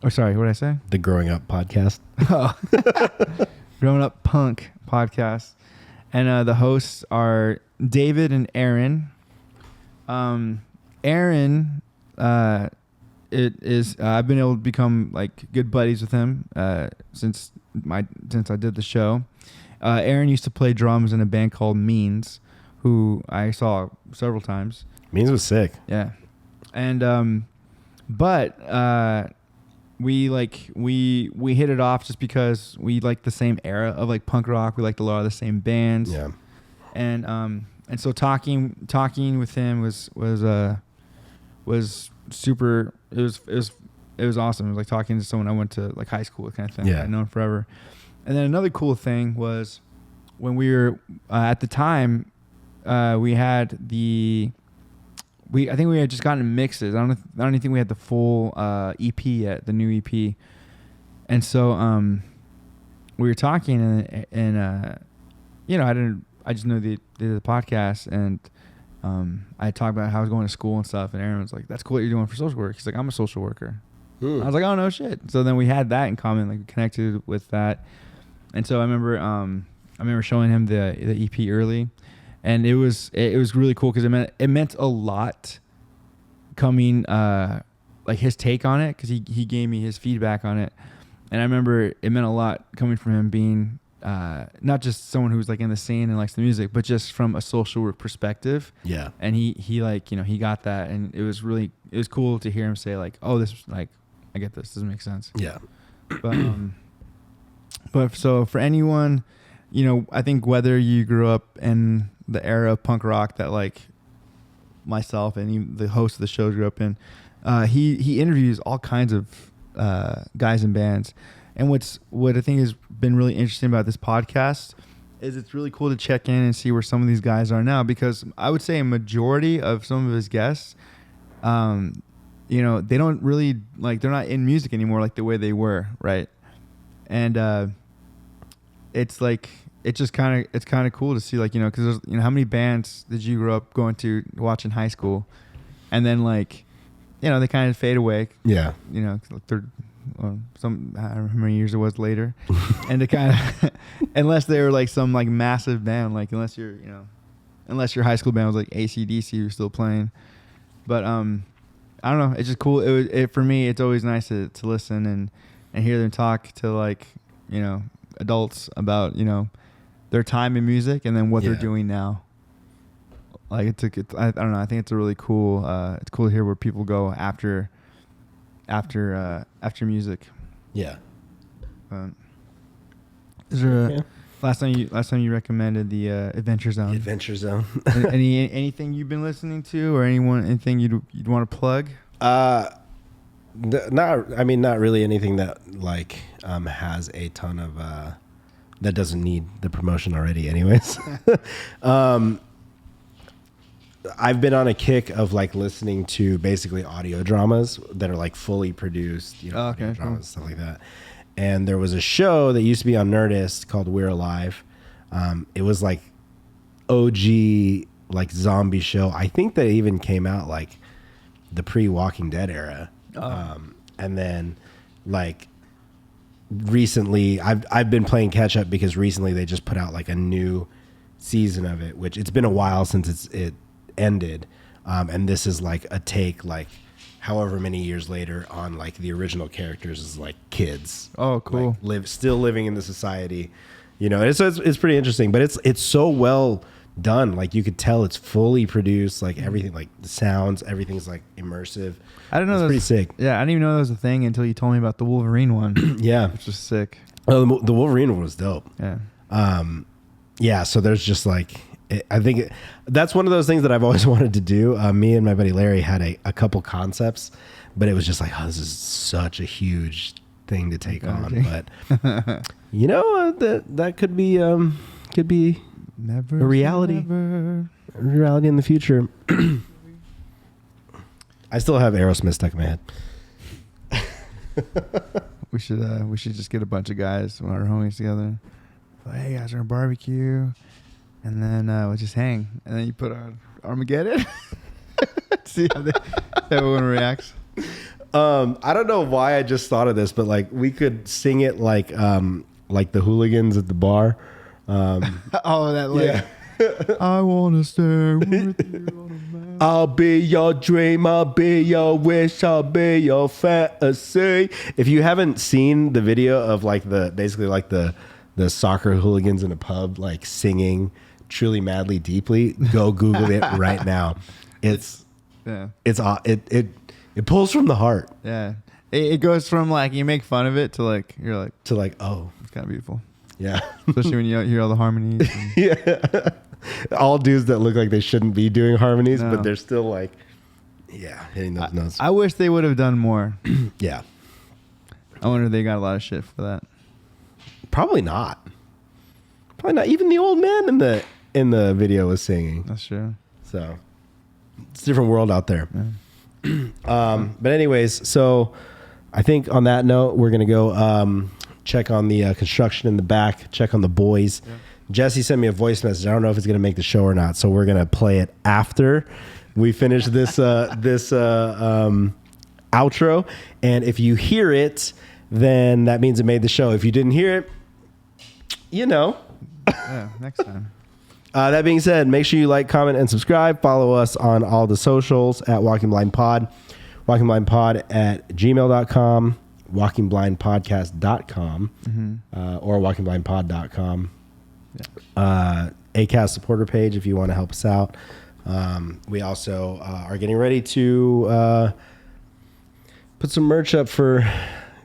Or sorry, what did I say? The Growing Up Podcast. Oh. Growing Up Punk Podcast. And the hosts are David and Aaron. Aaron, it is I've been able to become like good buddies with him since I did the show. Aaron used to play drums in a band called Means, who I saw several times. Means was sick. Yeah. And but we hit it off just because we like the same era of like punk rock. We liked a lot of the same bands. Yeah. And so talking with him was super. It was awesome. It was like talking to someone I went to like high school with, kind of thing. Yeah. I'd known forever. And then another cool thing was when we were at the time, we had I think we had just gotten mixes. I don't even think we had the full EP yet, the new EP. And so we were talking, and I just know they did the podcast, and I talked about how I was going to school and stuff, and Aaron was like, "That's cool what you're doing for social work." He's like, "I'm a social worker." I was like, "Oh no shit!" So then we had that in common, like connected with that. And so I remember showing him the EP early, and it was really cool because it meant a lot coming like his take on it, because he gave me his feedback on it, and I remember it meant a lot coming from him being not just someone who's like in the scene and likes the music, but just from a social work perspective. Yeah. And he like, you know, he got that, and it was cool to hear him say like, "Oh, this, like, I get this. This makes sense." Yeah. But so for anyone, you know, I think whether you grew up in the era of punk rock that like myself and even the host of the show grew up in, he interviews all kinds of guys and bands. And what I think has been really interesting about this podcast is it's really cool to check in and see where some of these guys are now, because I would say a majority of some of his guests, you know, they don't really like, they're not in music anymore like the way they were, right? And it's like, it's kind of cool to see, like, you know, because you know, how many bands did you grow up going to watch in high school, and then like, you know, they kind of fade away. Yeah. You know, they're some, I don't know how many years it was later, and to kind of unless they were like some like massive band, like unless your high school band was like AC/DC, you're still playing. But I don't know, it's just cool. For me, it's always nice to listen and hear them talk to, like, you know, adults about, you know, their time in music and then what they're doing now. Like I don't know, I think it's a really cool. It's cool to hear where people go after music. Yeah. Is there last time you recommended the Adventure Zone? The Adventure Zone. anything you've been listening to, or anything you'd want to plug? Not really anything that like has a ton of that doesn't need the promotion already anyways. I've been on a kick of like listening to basically audio dramas that are like fully produced, you know, audio dramas, stuff like that. And there was a show that used to be on Nerdist called We're Alive. It was like OG like zombie show. I think that even came out like the pre-Walking Dead era. And then like recently I've been playing catch up because recently they just put out like a new season of it, which it's been a while since it ended. And this is like a take like however many years later on like the original characters as like kids. Oh, cool. Like still living in the society, you know. It's pretty interesting, but it's so well done. Like you could tell it's fully produced, like everything, like the sounds, everything's like immersive. I didn't know it's pretty sick. Yeah, I didn't even know that was a thing until you told me about the Wolverine one. Yeah, which was sick. Oh, the Wolverine one was dope. Yeah. Yeah. So there's just like, I think that's one of those things that I've always wanted to do. Me and my buddy Larry had a couple concepts, but it was just like, oh, this is such a huge thing to take on. But you know, that could be never a reality. Never. A reality in the future. I still have Aerosmith stuck in my head. We should just get a bunch of guys, our homies together. Like, hey guys, we're gonna barbecue, and then we'll just hang, and then you put on Armageddon. See how everyone reacts. I don't know why I just thought of this, but like we could sing it like the hooligans at the bar. Oh, that like. Yeah. I wanna stay with you on a man. I'll be your dream, I'll be your wish, I'll be your fantasy. If you haven't seen the video of like the soccer hooligans in a pub like singing Truly Madly Deeply, go Google it right now. It pulls from the heart. Yeah. It goes from like you make fun of it to like you're like oh, it's kind of beautiful. Yeah. Especially when you hear all the harmonies. Yeah. All dudes that look like they shouldn't be doing harmonies, but they're still like, hitting those notes. I wish they would have done more. Yeah. I wonder if they got a lot of shit for that. Probably not. Even the old man in the video was singing. That's true. So it's a different world out there. Yeah. But anyways, so I think on that note, we're going to go check on the construction in the back, check on the boys, Jesse sent me a voice message. I don't know if it's going to make the show or not, so we're going to play it after we finish this outro. And if you hear it, then that means it made the show. If you didn't hear it, Yeah, next time. That being said, make sure you like, comment, and subscribe. Follow us on all the socials at Walking Blind Pod, walkingblindpod@gmail.com, walkingblindpodcast.com, or walkingblindpod.com. Yeah. ACAST supporter page if you want to help us out. We also are getting ready to put some merch up for.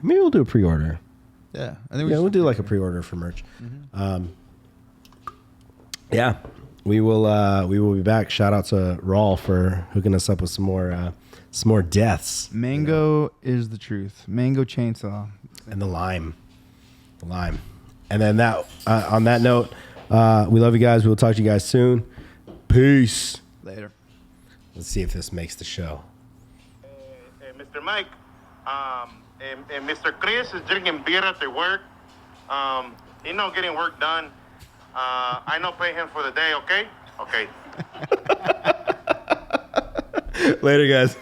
Maybe we'll do a pre-order. Yeah, I think we'll do like a pre-order for merch. Yeah, we will be back. Shout out to Rawl for hooking us up with some more deaths. Mango is the truth. Mango chainsaw and the lime. And then that on that note, we love you guys. We'll talk to you guys soon. Peace. Later. Let's see if this makes the show. Mr. Mike, Mr. Chris is drinking beer at the work. He's not getting work done. I not pay him for the day, okay? Okay. Later, guys.